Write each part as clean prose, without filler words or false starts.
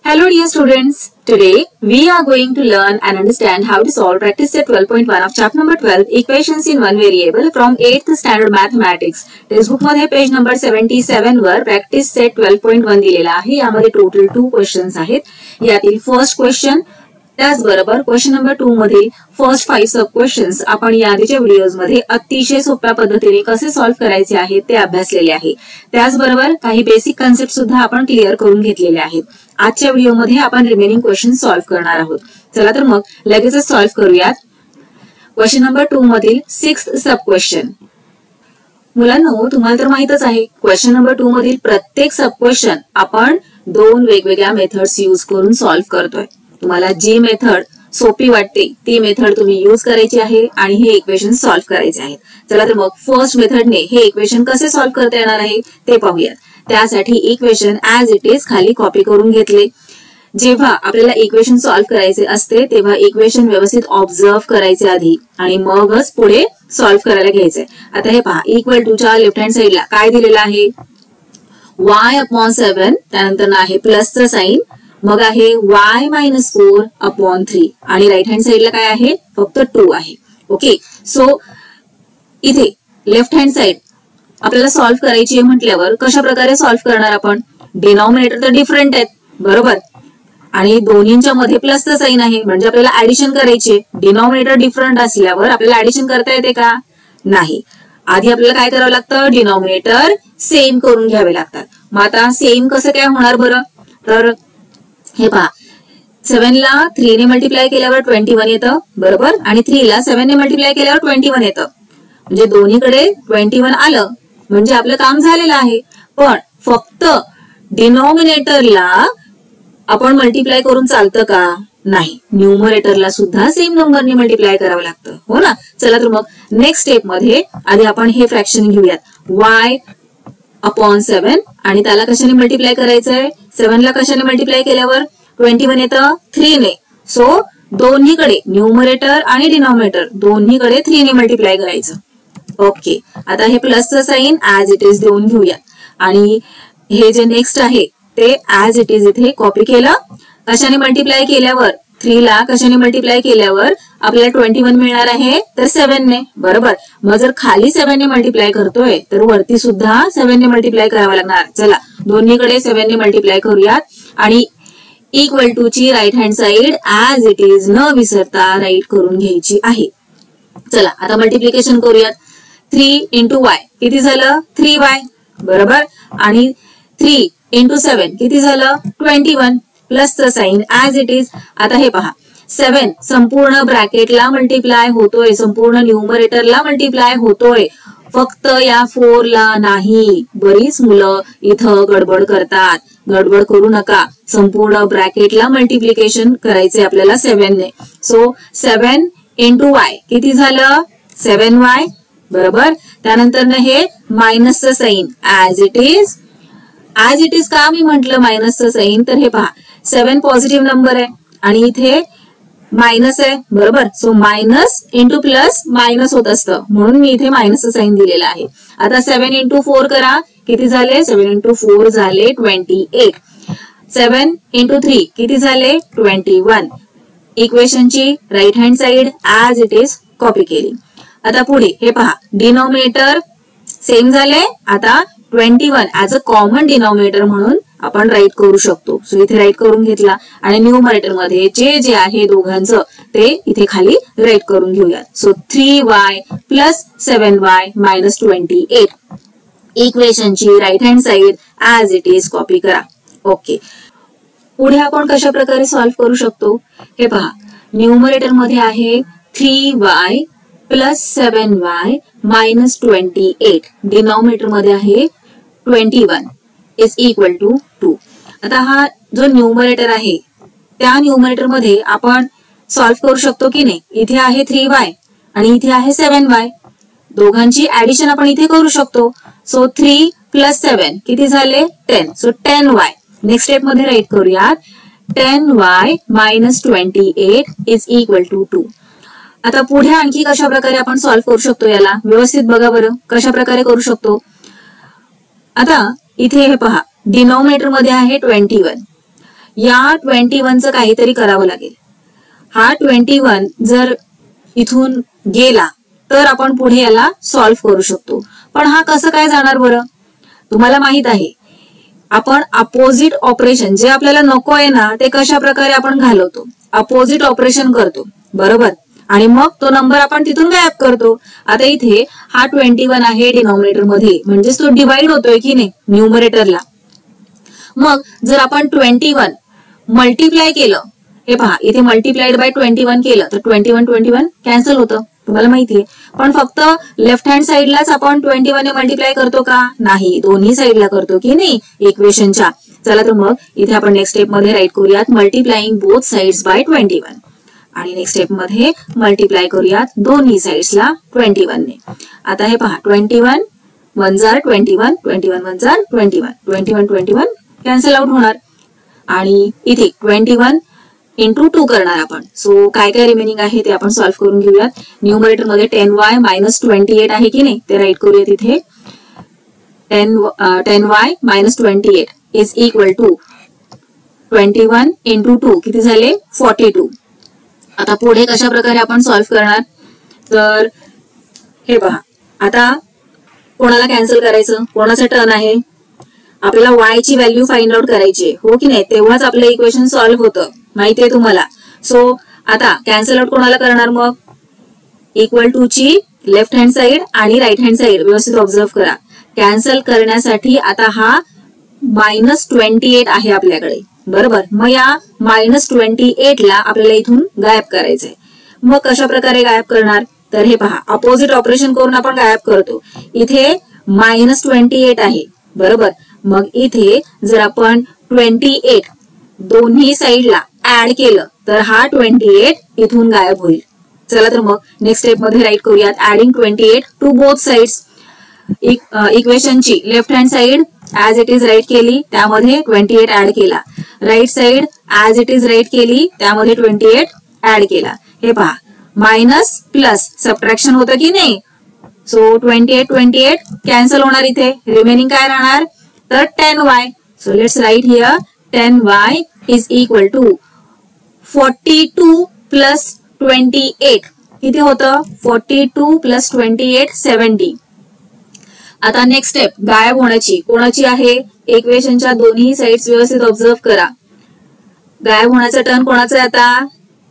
Hello dear students, today we are going to learn and understand how to solve practice set 12.1 of chapter number 12 equations in one variable from 8th standard mathematics. Textbook मध्ये page number 77 वर practice set 12.1 दिलेला आहे. यामध्ये total 2 questions आहेत. यातील first question त्याचबरोबर question number 2 मधील first 5 sub questions आपण याआधीच्या व्हिडिओज मध्ये अतिशय सोप्या पद्धतीने कसे सॉल्व्ह करायचे आहेत ते अभ्यासलेले आहे. त्याचबरोबर काही बेसिक कन्सेप्ट सुद्धा आपण क्लिअर करून घेतलेले आहेत. आजच्या व्हिडिओमध्ये आपण रिमेनिंग क्वेश्चन सॉल्व्ह करणार आहोत. चला तर मग लगेचच सॉल्व्ह करूयात. क्वेश्चन नंबर 2 मधील 6th सब क्वेश्चन. मुलांनो, तुम्हाला तर माहितच आहे क्वेश्चन नंबर 2 मधील प्रत्येक सब क्वेश्चन आपण 2 वेगवेगळ्या मेथड्स यूज करून सॉल्व्ह करतोय. तुम्हाला जी मेथड सोपी वाटते ती मेथड तुम्ही यूज करायची आहे आणि हे इक्वेशन सॉल्व्ह करायचे आहेत. चला तर मग फर्स्ट मेथडने हे इक्वेशन कसे सॉल्व्ह करता येणार आहे ते पाहूयात. त्यासाठी इक्वेशन ऍज इट इज खाली कॉपी करून घेतले. जेव्हा आपल्याला इक्वेशन सॉल्व्ह करायचे असते तेव्हा इक्वेशन व्यवस्थित ऑब्झर्व करायचे आधी आणि मगच पुढे सॉल्व्ह करायला घ्यायचंय. आता हे पहा, इक्वल टू च्या लेफ्ट हँड साइडला काय दिलेलं आहे, y/7, त्यानंतर आहे प्लसचं साइन, मग आहे y-4/3 आणि राईट हँड साइडला काय आहे, फक्त 2 आहे. ओके, सो इथे लेफ्ट हँड साइड आपल्याला सॉल्व्ह करायची आहे म्हटल्यावर कशा प्रकारे सॉल्व्ह करणार आपण. डिनॉमिनेटर तर डिफरंट आहेत बरोबर, आणि दोन्हींच्या मध्ये प्लसचं साइन आहे म्हणजे आपल्याला ऍडिशन करायचे. डिनॉमिनेटर डिफरंट असल्यावर आपल्याला ऍडिशन करता येते का, नाही. आधी आपल्याला काय करावं लागतं, डिनॉमिनेटर सेम करून घ्यावे लागतात. मग आता सेम कसं काय होणार बरं, तर हे पहा, 7 ला 3 ने मल्टिप्लाय केल्यावर 21 येतं बरोबर, आणि 3 ला 7 ने मल्टिप्लाय केल्यावर 21 येतं. म्हणजे दोन्हीकडे 21 आलं म्हणजे आपलं काम झालेलं आहे. पण फक्त डिनॉमिनेटरला आपण मल्टिप्लाय करून चालतं का, नाही. न्यूमरेटरला सुद्धा सेम नंबरने मल्टिप्लाय करावं लागतं, हो ना. चला तर मग नेक्स्ट स्टेप मध्ये आधी आपण हे फ्रॅक्शन घेऊयात, y/7 आणि त्याला कशाने मल्टिप्लाय करायचंय, 7 ला कशाने मल्टिप्लाय केल्यावर 21 येतं 3 ने. सो दोन्हीकडे न्यूमरेटर आणि डिनॉमिनेटर दोन्हीकडे 3 ने मल्टिप्लाय करायचं. ओके, आता हे प्लसचं साइन ऍज इट इज देऊन घेऊया आणि हे जे नेक्स्ट आहे ते ऍज इट इज इथे कॉपी केलं. कशाने मल्टिप्लाय केल्यावर, 3 ला कशाने मल्टिप्लाय केल्यावर आपल्याला 21 मिळणार आहे तर 7 ने बरोबर. मग जर खाली 7 ने मल्टिप्लाय करतोय तर वरती सुद्धा 7 ने मल्टिप्लाय करावं लागणार. चला दोन्हीकडे 7 ने मल्टिप्लाय करूयात आणि इक्वल टू ची right hand side as it is न विसरता राईट करून घ्यायची आहे. चला आता मल्टिप्लिकेशन करूयात. 3 इंटू y किती झालं, 3y बरोबर, आणि 3 इंटू 7 किती झालं, 21 प्लसचं साइन ऍज इट इज. आता हे पहा, 7 संपूर्ण ब्रॅकेटला मल्टिप्लाय होतोय, संपूर्ण न्यूमरेटरला मल्टिप्लाय होतोय, फक्त या 4 ला नाही. बरीच मुलं इथं गडबड करतात, गडबड करू नका. संपूर्ण ब्रॅकेटला मल्टिप्लिकेशन करायचे आपल्याला 7 ने. सो 7 इंटू y किती झालं, 7y बरोबर. त्यानंतर हे मायनसचं sign as it is. As it is का मी म्हंटल मायनसचं साइन, तर हे पहा 7 पॉझिटिव्ह नंबर आहे आणि इथे मायनस आहे बरोबर. So minus into plus minus होत असतं म्हणून मी इथे मायनसचं साइन दिलेलं आहे. आता 7 इंटू 4 करा, किती झाले, 7 इंटू 4 झाले 28. 7 इंटू 3 किती झाले, 21. इक्वेशनची right hand side as it is copy केली. आता पुढे हे पहा, डिनॉमिनेटर सेम झाले. आता 21 ऍज अ कॉमन डिनॉमिनेटर म्हणून आपण राईट करू शकतो. सो इथे राईट करून घेतला आणि न्यूमरेटर मध्ये जे आहे दोघांचं ते इथे खाली राईट करून घेऊयात. So 3y plus 7y minus 28. इक्वेशनची right hand side as it is copy करा. ओके, पुढे आपण कशा प्रकारे सॉल्व्ह करू शकतो, हे पहा. न्यूमरेटर मध्ये आहे 3y plus 7y minus 28. Denominator मध्ये आहे 21 इज इक्वल टू 2. आता हा जो न्यूमरेटर आहे त्या न्यूमरेटर मध्ये आपण सॉल्व्ह करू शकतो की नाही. इथे आहे 3y आणि इथे आहे 7y, दोघांची ऍडिशन आपण इथे करू शकतो. सो 3 प्लस 7 किती झाले, 10. So 10y. नेक्स्ट स्टेप मध्ये राईट करूयात, 10y minus 28 is equal to 2. आता पुढे आणखी कशा प्रकारे आपण सॉल्व्ह करू शकतो, याला व्यवस्थित बघा बरं कशा प्रकारे करू शकतो. आता इथे हे पहा, डिनॉमिनेटर मध्ये आहे 21, या 21चं काहीतरी करावं लागेल. हा 21 जर इथून गेला तर आपण पुढे याला सॉल्व्ह करू शकतो. पण हा कसं काय जाणार बरं? तुम्हाला माहित आहे आपण अपोजिट ऑपरेशन जे आपल्याला नको आहे ना ते कशा प्रकारे आपण घालवतो, अपोजिट ऑपरेशन करतो बरोबर, आणि मग तो नंबर आपण तिथून गायब करतो. आता इथे हा 21 आहे डिनॉमिनेटर मध्ये, म्हणजेच तो डिवाइड होतोय की नाही न्यूमरेटरला. मग जर आपण 21 मल्टिप्लाय केलं, हे पहा इथे मल्टिप्लाइड बाय 21 केलं तर 21 कॅन्सल होतं, तुम्हाला माहितीये. पण फक्त लेफ्ट हँड साइडलाच आपण 21 ने मल्टिप्लाय करतो का? नाही, दोन्ही साइडला करतो की नाही इक्वेशनच्या. चला तर मग इथे आपण नेक्स्ट स्टेप मध्ये राईट करूयात मल्टिप्लाइंग बोथ साइड्स बाय 21, आणि नेक्स्ट स्टेप मध्ये मल्टिप्लाय करूयात दोन्ही साइड्सला 21 ने. आता हे पहा 21 1 जार 21, 21 1 जार 21, 21 कॅन्सल आउट होणार, आणि इथे 21 इंटू 2 करणार आपण. सो काय काय रिमेनिंग आहे ते आपण सॉल्व्ह करून घेऊयात. न्यूमरेटर मध्ये 10y मायनस 28 आहे की नाही ते राईट करूयात इथे. 10y minus 28 is equal to 21 into 2 किती झाले 42. आता पुढे कशा प्रकारे आपण सॉल्व्ह करणार, तर हे पहा आता कोणाला कॅन्सल करायचं, कोणाचं टर्न आहे, आपल्याला y ची व्हॅल्यू फाइंड आउट करायची हो की नाही, तेव्हाच आपलं इक्वेशन सॉल्व्ह होतं माहितीये तुम्हाला. सो आता कॅन्सल आउट कोणाला करणार, मग इक्वल टू ची लेफ्ट हँड साइड आणि राईट हँड साइड व्यवस्थित ऑब्झर्व करा. कॅन्सल करण्यासाठी आता हा मायनस 28 आहे आपल्याकडे बरोबर, मग या मायनस 28 ला आपल्याला इथून गायब करायचंय. मग कशा प्रकारे गायब करणार, तर हे पहा अपोजिट ऑपरेशन करून आपण गायब करतो. इथे मायनस 28 आहे बरोबर, मग इथे जर आपण 28 दोन्ही साइडला ऍड केलं तर हा 28 इथून गायब होईल. चला तर मग नेक्स्ट स्टेप मध्ये राईट करूयात ऍडिंग 28 टू बोथ साइड्स. इक्वेशनची left hand side as it is right केली, त्यामध्ये 28 ऍड केला. Right side as it is right केली, त्यामध्ये 28 ऍड केला. हे पहा मायनस प्लस सबट्रॅक्शन होतं की नाही. सो 28 कॅन्सल होणार, इथे रिमेनिंग काय राहणार तर 10y. So let's write here 10y is equal to 42 plus 28 किती होतं 42 प्लस 28 70. आता नेक्स्ट स्टेप गायब होण्याची कोणाची आहे, इक्वेशनच्या दोन्ही साइड्स व्यवस्थित ऑब्झर्व करा. गायब होण्याचा टर्न कोणाचा आहे आता,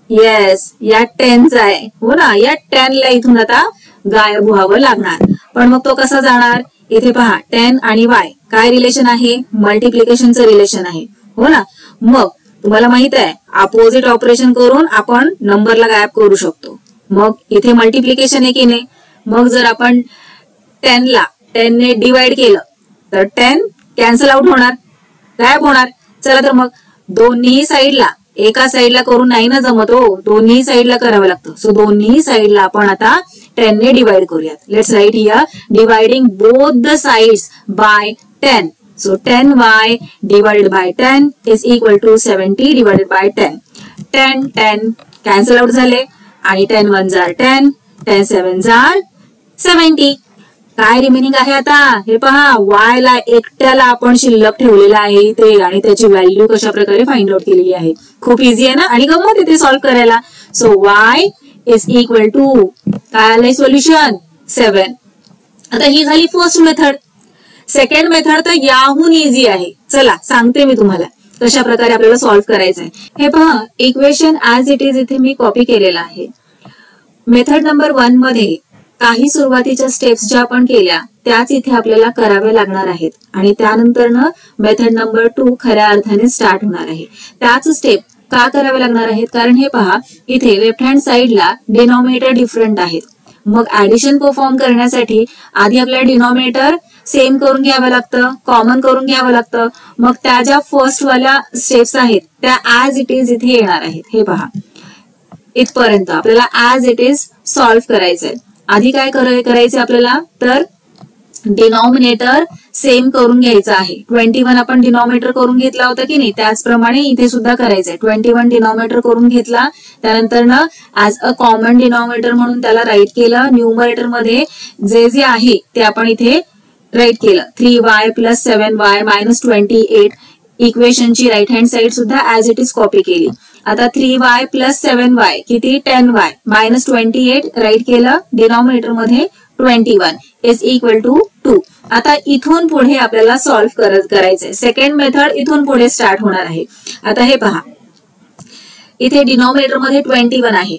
येस या 10चा आहे हो ना, या 10 ला इथून आता गायब व्हावं लागणार. पण मग तो कसा जाणार, इथे पहा 10 आणि y काय रिलेशन आहे, मल्टिप्लिकेशनचं रिलेशन आहे हो ना. मग तुम्हाला माहित आहे अपोजिट ऑपरेशन करून आपण नंबरला गायब करू शकतो. मग इथे मल्टिप्लिकेशन आहे की नाही, मग जर आपण 10 ला 10 ने डिवाइड केलं तर 10 कॅन्सल आउट होणार, गायब होणार. चला तर मग दोन्ही साइडला, एका साइडला करून नाही ना जमत हो, दोन्ही साइडला करावं लागतं. सो दोन्ही साइडला आपण आता 10 ने डिवाइड करूयात. Let's write here dividing both the sides by 10. So 10y divided by 10 is equal to 70 divided by 10. 10 cancel out झाले, आणि 10 1 जार 10, 10 7 जार 70. काय रिमेनिंग आहे आता, हे पहा y ला एकट्याला आपण शिल्लक ठेवलेला आहे इथे, आणि त्याची व्हॅल्यू कशा प्रकारे फाइंड आउट केलेली आहे. खूप इझी आहे ना, आणि गंमत येते सॉल्व्ह करायला. So y is equal to काय आलंय सोल्युशन 7. आता ही झाली फर्स्ट मेथड. सेकंड मेथड तर याहून इझी आहे. चला सांगते मी तुम्हाला कशा प्रकारे आपल्याला सॉल्व्ह करायचंय. हे पहा इक्वेशन ऍज इट इज इथे मी कॉपी केलेला आहे. मेथड नंबर 1 मध्ये काही सुरुवातीच्या स्टेप्स ज्या आपण केल्या त्याच इथे आपल्याला कराव्या लागणार आहेत, आणि त्यानंतर मेथड नंबर 2 खऱ्या अर्थाने स्टार्ट होणार आहे. त्याच स्टेप का कराव्या लागणार आहेत, कारण हे पहा इथे लेफ्ट हँड साइडला डिनॉमिनेटर डिफरंट आहेत. मग ऍडिशन परफॉर्म करण्यासाठी आधी आपल्याला डिनॉमिनेटर सेम करून घ्यावं लागतं, कॉमन करून घ्यावं लागतं. मग त्या ज्या फर्स्ट वाल्या स्टेप्स आहेत त्या ऍज इट इज इथे येणार आहेत. हे पहा इथपर्यंत आपल्याला ऍज इट इज सॉल्व्ह करायचंय. आधी काय करायचंय आपल्याला, तर डिनॉमिनेटर सेम करून घ्यायचं आहे. 21 आपण डिनॉमिनेटर करून घेतला होता की नाही, त्याचप्रमाणे इथे सुद्धा करायचंय. 21 डिनॉमिनेटर करून घेतला, त्यानंतर ऍज अ कॉमन डिनॉमिनेटर म्हणून त्याला राईट केलं. न्यूमरेटर मध्ये जे जे आहे ते आपण इथे राईट केलं. 3y प्लस 7y मायनस 28 इक्वेशनची राईट हँड साइड सुद्धा ऍज इट इज कॉपी केली. आता 3y प्लस 7y किती 10y मायनस 28 राईट केलं, डिनॉमिनेटर मध्ये 21 इज इक्वल टू 2. आता इथून पुढे आपल्याला सॉल्व्ह करायचंय. सेकंड मेथड इथून पुढे स्टार्ट होणार आहे. आता हे पहा, इथे डिनॉमिनेटर मध्ये 21 आहे.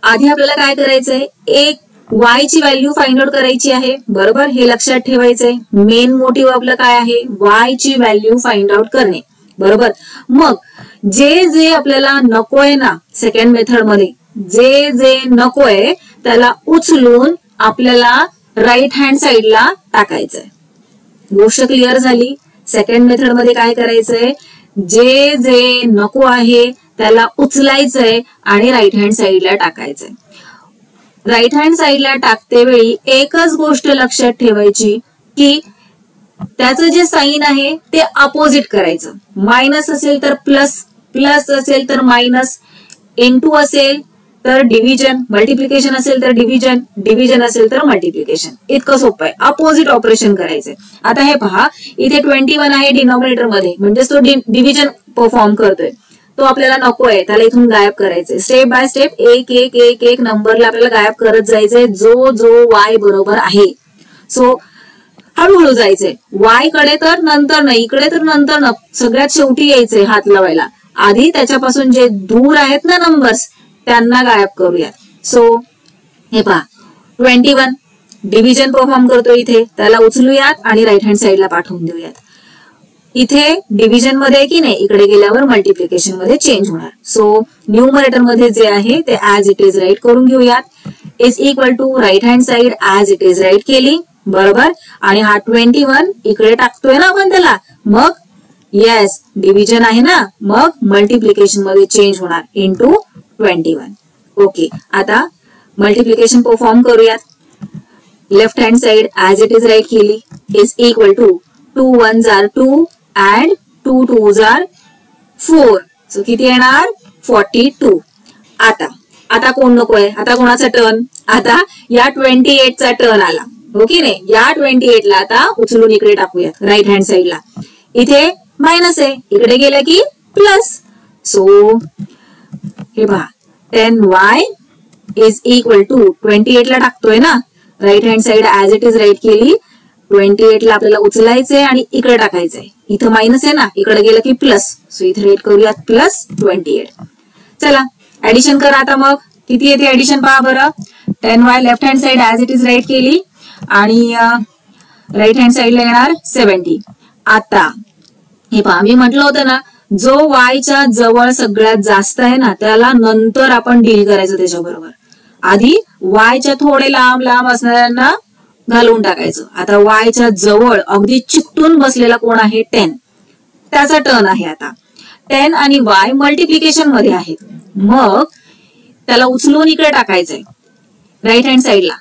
आधी आपल्याला काय करायचंय, एक y ची व्हॅल्यू फाइंड आउट करायची आहे. बरोबर, हे लक्षात ठेवायचंय. मेन मोटिव्ह आपलं काय आहे, y ची व्हॅल्यू फाइंड आउट करणे. बरोबर, मग जे जे आपल्याला नकोय ना सेकंड मेथड मध्ये, जे जे नकोय त्याला उचलून आपल्याला राईट हँड साइडला टाकायचंय. गोष्ट क्लिअर झाली. सेकंड मेथड मध्ये काय करायचंय, जे जे नको आहे त्याला उचलायचंय आणि राईट हँड साइडला टाकायचंय. राईट हँड साइडला टाकते वेळी एकच गोष्ट लक्षात ठेवायची की त्याचं जे साइन आहे ते अपोजिट करायचं. मायनस असेल तर प्लस, प्लस असेल तर मायनस, इनटू असेल तर डिव्हिजन, मल्टिप्लिकेशन असेल तर डिव्हिजन, डिव्हिजन असेल तर मल्टिप्लिकेशन. इतकं सोपं आहे. अपोजिट ऑपरेशन करायचंय. आता हे पहा, इथे 21 आहे डिनॉमिनेटर मध्ये, म्हणजे तो डिव्हिजन परफॉर्म करतोय. तो आपल्याला नको आहे, त्याला इथून गायब करायचंय. स्टेप बाय स्टेप एक एक एक एक नंबरला आपल्याला गायब करत जायचंय जो जो y बरोबर आहे. सो हळूहळू जायचंय. y कडे तर नंतर नाही, इकडे तर नंतर न, सगळ्यात शेवटी यायचंय हात लावायला. आधी त्याच्यापासून जे दूर आहेत ना नंबर्स त्यांना गायब करूयात. सो हे पहा, 21 डिव्हिजन परफॉर्म करतो इथे, त्याला उचलूयात आणि राईट हँड साइडला पाठवून देऊयात. इथे डिव्हिजन मध्ये की नाही, इकडे गेल्यावर मल्टिप्लिकेशन मध्ये चेंज होणार. सो न्यूमरेटर मध्ये जे आहे ते ऍज इट इज राईट करून घेऊयात. Is equal to right hand side as it is right केली. बरोबर, आणि हा 21 इकडे टाकतोय ना आपण त्याला, मग येस डिव्हिजन आहे ना, मग मल्टिप्लिकेशन मध्ये चेंज होणार इनटू 21. ओके, आता मल्टिप्लिकेशन परफॉर्म करूयात. Left hand side as it is right केली. Is equal to 2 1s are 2 and 2 2s are 4. So किती येणार 42. आता कोण नकोय, आता कोणाचा टर्न, आता या 28 चा टर्न आला. ओके नाही, या 28 ला आता उचलून इकडे टाकूयात राईट हँड साइडला. इथे मायनस आहे, इकडे गेलं की प्लस. सो हे पहा, 10y इज इक्वल टू 28 ला टाकतोय ना, right hand side as it is right केली. 28 ला आपल्याला उचलायचंय आणि इकडे टाकायचंय. इथं मायनस आहे ना, इकडे गेलं की प्लस. सो इथे राईट करूयात प्लस 28. चला ऍडिशन करा. आता मग किती येते ऍडिशन पहा बरं. 10y left hand side as it is right केली आणि राईट हँड साइडला येणार 70. आता हे पहा, मी म्हटलं होतं ना, जो y च्या जवळ सगळ्यात जास्त आहे ना त्याला नंतर आपण डील करायचं त्याच्याबरोबर. आधी y च्या थोडे लांब लांब असणाऱ्यांना घालून टाकायचं. आता y च्या जवळ अगदी चिकटून बसलेला कोण आहे 10, त्याचा टर्न आहे. आता 10 आणि y मल्टिप्लिकेशन मध्ये आहेत, मग त्याला उचलून इकडे टाकायचंय राईट हँड साइडला.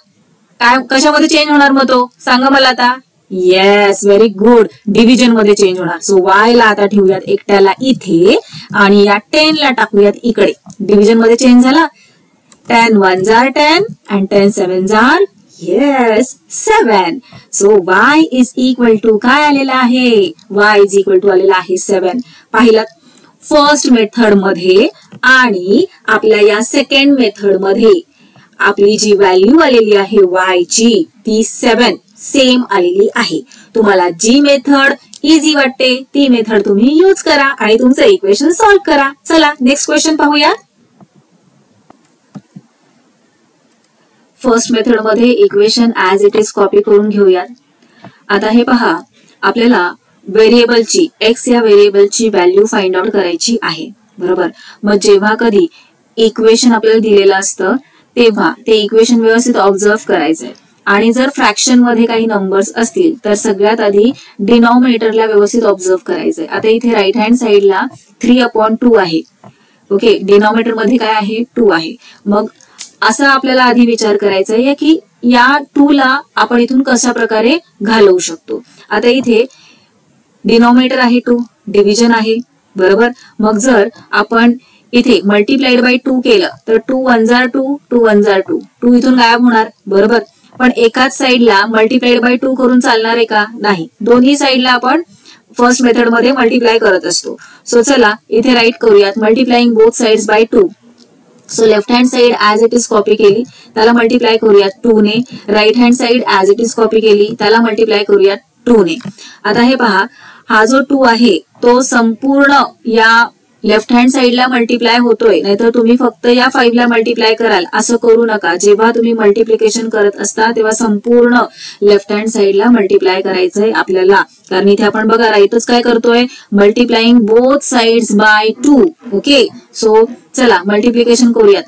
काय कशामध्ये चेंज होणार मग तो सांगा मला आता. येस, व्हेरी गुड, डिव्हिजन मध्ये चेंज होणार. सो y ला आता ठेवूयात एकट्याला इथे आणि या 10 ला टाकूयात इकडे. डिव्हिजन मध्ये चेंज झाला. 10 1s are 10 and 10 7s are yes 7. So y is equal to काय आलेला आहे, y इज इक्वल टू आलेला आहे 7. पाहिलं फर्स्ट मेथड मध्ये आणि आपल्या या सेकंड मेथड मध्ये आपली जी व्हॅल्यू आलेली आहे y ची ती 7 सेम आलेली आहे. तुम्हाला जी मेथड इझी वाटते ती मेथड तुम्ही यूज करा आणि तुमचं इक्वेशन सॉल्व्ह करा. चला नेक्स्ट क्वेश्चन पाहूया. फर्स्ट मेथड मध्ये equation as it is copy करून घेऊयात. आता हे पहा, आपल्याला व्हेरिएबलची x या व्हेरिएबलची व्हॅल्यू फाइंड आउट करायची आहे. बरोबर, मग जेव्हा कधी इक्वेशन आपल्याला दिलेलं असतं तेव्हा ते इक्वेशन व्यवस्थित ऑब्झर्व करायचंय. आणि जर फ्रॅक्शन मध्ये काही नंबर्स असतील तर सगळ्यात आधी डिनॉमिनेटरला व्यवस्थित ऑब्झर्व करायचंय. आता इथे राईट हँड साइडला 3/2 आहे. ओके, डिनॉमिनेटर मध्ये काय आहे 2 आहे. मग असा आपल्याला आधी विचार करायचा आहे की या 2 ला आपण इथून कशा प्रकारे घालवू शकतो. आता इथे डिनॉमिनेटर आहे 2, डिव्हिजन आहे. बरोबर, मग जर आपण इथे मल्टिप्लाइड बाय 2 केलं तर 2 1s are 2 2 1s are 2. 2 इथून गायब होणार. बरोबर, पण एकाच साइडला मल्टिप्लाइड बाय 2 करून चालणार आहे का, नाही. दोन्ही साइडला आपण फर्स्ट मेथड मध्ये मल्टिप्लाय करत असतो. सो चला इथे राईट करूयात multiplying both sides by 2. So left hand side as it is copy केली, त्याला मल्टिप्लाय करूयात 2 ने. Right hand side as it is copy केली, त्याला मल्टिप्लाय करूयात 2 ने. आता हे पहा, हा जो 2 आहे तो संपूर्ण या लेफ्ट हँड साइडला मल्टिप्लाय होतोय, नाहीतर तुम्ही फक्त या 5 ला मल्टिप्लाय कराल असं करू नका. जेव्हा तुम्ही मल्टिप्लिकेशन करत असता तेव्हा संपूर्ण लेफ्ट हँड साइडला मल्टिप्लाय करायचंय आपल्याला, कारण इथे आपण बघा राईटच काय करतोय, multiplying both sides by 2. Okay, so चला मल्टिप्लिकेशन करूयात.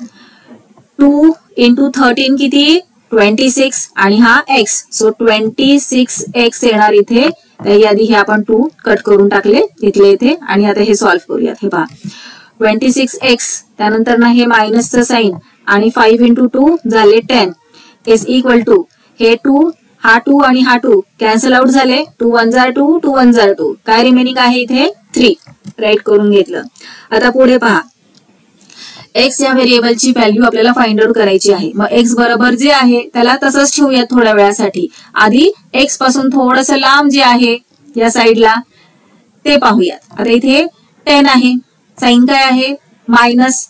2 into 13 किती, 26 आणि हा x. सो 26x येणार इथे. त्याआधी हे आपण 2 कट करून टाकले इथले इथे आणि आता हे सॉल्व्ह करूयात. हे पहा 26x, त्यानंतर ना हे मायनसचं साइन आणि 5 into 2 झाले 10 इज इक्वल टू हे 2, हा 2 आणि हा 2 कॅन्सल आउट झाले. 2 1 जार 2, 2 1 जार 2. काय रिमेनिंग आहे इथे 3. राईट करून घेतलं. आता पुढे पहा, x या व्हेरिएबलची व्हॅल्यू आपल्याला फाइंड आउट करायची आहे. मग x बरोबर जे आहे त्याला तसंच ठेवूयात थोड्या वेळासाठी. आधी x पासून थोडंसं लांब जे आहे या साइडला ते पाहूयात. आता इथे 10 आहे, साइन काय आहे मायनस.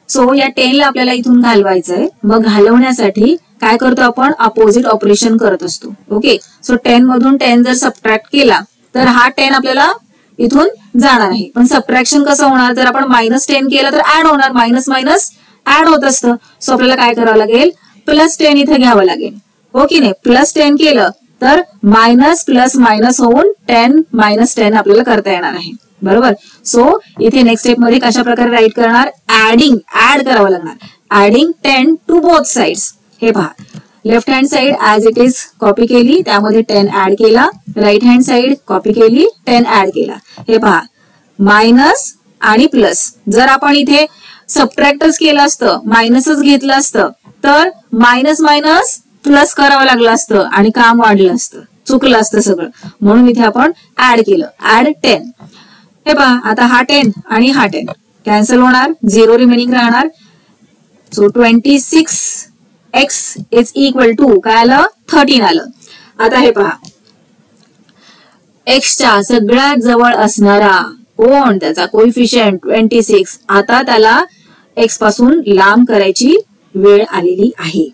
सो या 10 ला आपल्याला इथून घालवायचंय. मग घालवण्यासाठी काय करतो आपण, अपोजिट ऑपरेशन करत असतो. ओके, सो 10 मधून 10 जर सबट्रॅक्ट केला तर हा 10 आपल्याला इथून जाणार आहे. पण सबट्रॅक्शन कसं होणार, जर आपण -10 केलं तर ऍड होणार, मायनस मायनस ऍड होत असतं. सो आपल्याला काय करावं लागेल, +10 इथे घ्यावं लागेल. ओके नाही, +10 केलं तर मायनस प्लस मायनस होऊन 10 - 10 आपल्याला करता येणार आहे. बरोबर. सो इथे नेक्स्ट स्टेप मध्ये कशा प्रकारे राईट करणार, ऍड करावं लागणार. Adding 10 to both sides. हे पहा, left hand side as it is copy केली, त्यामध्ये 10 ऍड केला. राईट हँड साइड कॉपी केली, 10 ऍड केला. हे पहा, मायनस आणि प्लस. जर आपण इथे सबट्रॅक्टच केलं असतं, मायनसच घेतलं असतं तर मायनस मायनस प्लस करावं लागलं असतं आणि काम वाढलं असतं, चुकलं असतं सगळं. म्हणून इथे आपण ऍड केलं, ऍड 10. हे पहा, आता हा 10 आणि हा 10 कॅन्सल होणार, 0 रिमेनिंग राहणार. So 26x is equal to काय आलं, 13 आलं. आता हे पहा, एक्सच्या सगळ्यात जवळ असणारा कोण, त्याचा कोइफिशियंट 26. आता त्याला एक्स पासून लांब करायची वेळ आलेली आहे.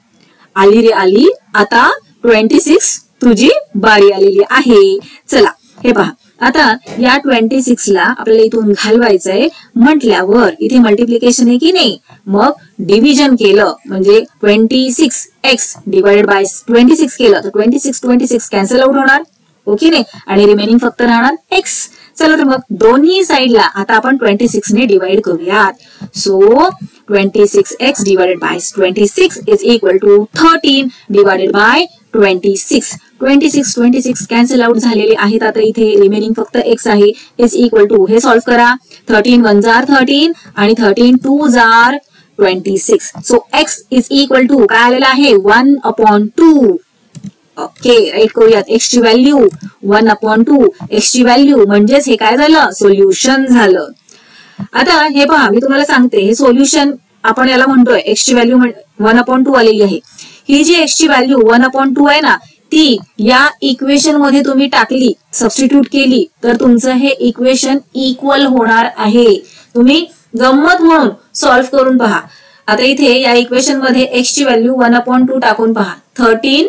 आली रे आली, आता 26 तुझी बारी आलेली आहे. चला हे पहा, आता या 26 ला आपल्याला इथून घालवायचंय म्हटल्यावर इथे मल्टिप्लिकेशन आहे की नाही, मग डिव्हिजन केलं म्हणजे 26x डिवाइडेड बाय 26 केलं तर 26 कॅन्सल आउट होणार. ओके नाही, आणि रिमेनिंग फक्त राहणार x. चला तर मग दोन्ही साइडला आता आपण 26 ने डिवाइड करूयात. So 26x divided by 26 is equal to 13 divided by 26. 26 cancel out झालेले आहेत. आता इथे रिमेनिंग फक्त x आहे. इज इक्वल टू हे सॉल्व्ह करा. 13 1 जार 13 आणि 13 2 जार 26. So x is equal to काय आलेला आहे, 1/2. ओके, राईट करूयात. x ची व्हॅल्यू 1/2. x ची व्हॅल्यू म्हणजेच हे काय झालं, सोल्युशन झालं. आता हे पहा, मी तुम्हाला सांगते हे सोल्युशन आपण याला म्हणतोय. x ची व्हॅल्यू 1/2 आलेली आहे. ही जी x ची व्हॅल्यू 1/2 आहे ना, ती या इक्वेशन मध्ये तुम्ही टाकली, सबस्टिट्यूट केली तर तुमचं हे इक्वेशन इक्वल होणार आहे. तुम्ही गंमत म्हणून सॉल्व्ह करून पहा. आता इथे या इक्वेशन मध्ये x ची व्हॅल्यू 1/2 टाकून पहा. 13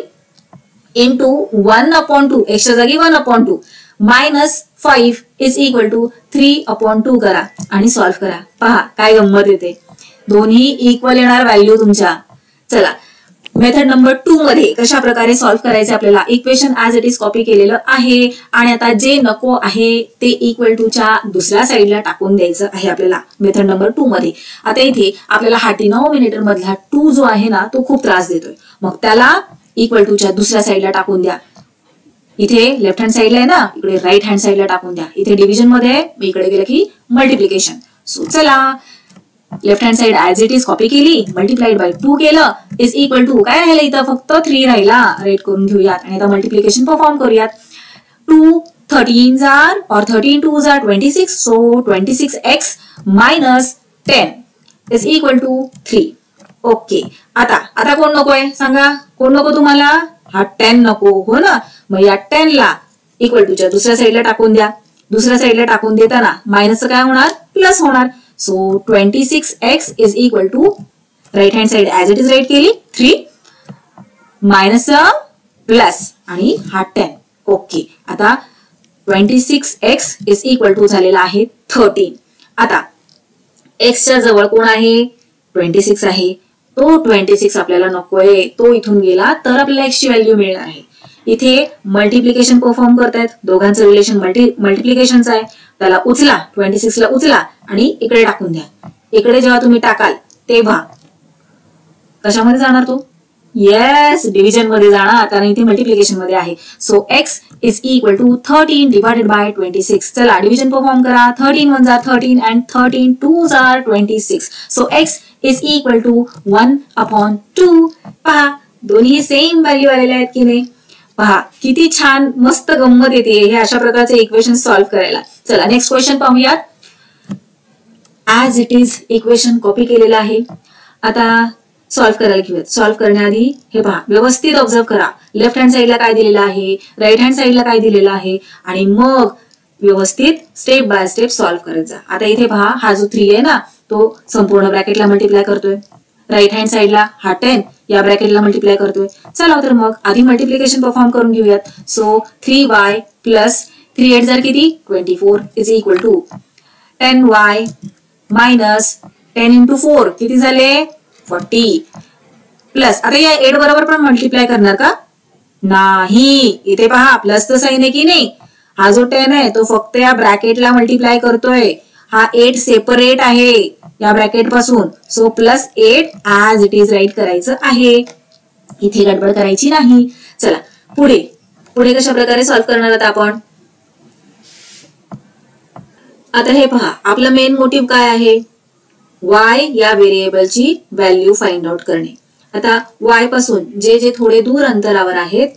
into 1/2, x च्या जागी 1/2 मायनस 5 इज इक्वल टू 3/2 करा आणि सॉल्व्ह करा. पहा काय गंमत येते, दोन्ही इक्वल येणार व्हॅल्यू तुमच्या. चला मेथड नंबर 2 मध्ये कशा प्रकारे सॉल्व्ह करायचे, आपल्याला equation as it is copy केलेलं आहे आणि आता जे नको आहे ते इक्वल टू च्या दुसऱ्या साइडला टाकून द्यायचं आहे आपल्याला मेथड नंबर 2 मध्ये. आता इथे आपल्याला हा डिनॉमिनेटर मधला 2 जो आहे ना तो खूप त्रास देतोय, मग त्याला इक्वल टू च्या दुसऱ्या साइडला टाकून द्या. इथे लेफ्ट हँड साइडला आहे ना, इकडे राईट हँड साइडला टाकून द्या. इथे डिव्हिजन मध्ये, इकडे गेलं की मल्टिप्लिकेशन. सो चला left hand side as it is copy केली, मल्टिप्लाइड बाय 2 केलं, इज इक्वल टू काय राहिलं इथं फक्त 3 राहिला. राईट करून घेऊयात आणि आता मल्टिप्लिकेशन परफॉर्म करूयात. 2 13 जार और 13 2 जार 26. So 26x minus 10 is equal to 3. Okay, आता कोण नकोय सांगा, कोण नको तुम्हाला, हा 10 नको हो ना. मग या 10 ला इक्वल टू च्या दुसऱ्या साइडला टाकून द्या. दुसऱ्या साईडला टाकून देताना मायनसचं काय होणार, प्लस होणार. So 26x is equal to right hand side as it is right केली 3 मायनस प्लस आणि हा 10. ओके, आता 26x इज इक्वल टू झालेला आहे 13. आता x च्या जवळ कोण आहे, 26 आहे. तो 26 आपल्याला नकोय, तो इथून गेला तर आपल्याला x ची व्हॅल्यू मिळणार आहे. इथे मल्टिप्लिकेशन परफॉर्म करतायत, दोघांचं रिलेशन मल्टिप्लिकेशनचं आहे. त्याला उचला, 26 ला उचला आणि इकडे टाकून द्या. इकडे जेव्हा तुम्ही टाकाल तेव्हा कशामध्ये जाणार तो, येस डिव्हिजन मध्ये जाणार, कारण इथे मल्टिप्लिकेशन मध्ये आहे. So x is equal to 13 divided by 26. चला डिव्हिजन परफॉर्म करा. 13 1 जार 13 अँड 13 2 जार 26. So x is equal to 1/2. पहा दोन्ही सेम व्हॅल्यू आलेले आहेत की नाही. पहा किती छान मस्त गंमत येते हे अशा प्रकारचे इक्वेशन सॉल्व्ह करायला. चला नेक्स्ट क्वेश्चन पाहूयात. As it is equation copy केलेलं आहे. आता सॉल्व्ह करायला घेऊयात. सॉल्व्ह करण्याआधी हे पहा व्यवस्थित ऑब्झर्व करा, लेफ्ट हँड साईडला काय दिलेलं आहे, राईट हँड साईडला काय दिलेलं आहे, आणि मग व्यवस्थित स्टेप बाय स्टेप सॉल्व्ह करत जा. आता इथे पहा हा जो 3 आहे ना तो संपूर्ण ब्रॅकेटला मल्टिप्लाय करतोय. राईट हँड साईडला हा 10 या ब्रॅकेटला मल्टिप्लाय करतोय. चला तर मग आधी मल्टिप्लिकेशन परफॉर्म करून घेऊयात. सो 3y प्लस 3 8 जार किती 24 is equal to 10y minus 10 into 4 किती झाले 40 प्लस. आता या 8 बरोबर पण मल्टिप्लाय करणार का, नाही. इथे पहा प्लसचं साइन आहे की नाही. हा जो 10 आहे तो फक्त या ब्रॅकेटला मल्टिप्लाय करतोय. हा 8 सेपरेट आहे या ब्रॅकेट पासून. So plus 8 as it is write करायचं आहे, इथे गडबड करायची नाही. चला पुढे पुढे कशा प्रकारे सॉल्व्ह करणार आहात आपण. आता हे पहा आपला मेन मोटिव्ह काय आहे, y या व्हेरिएबलची व्हॅल्यू फाइंड आउट करणे. आता y पासून जे जे थोडे दूर अंतरावर आहेत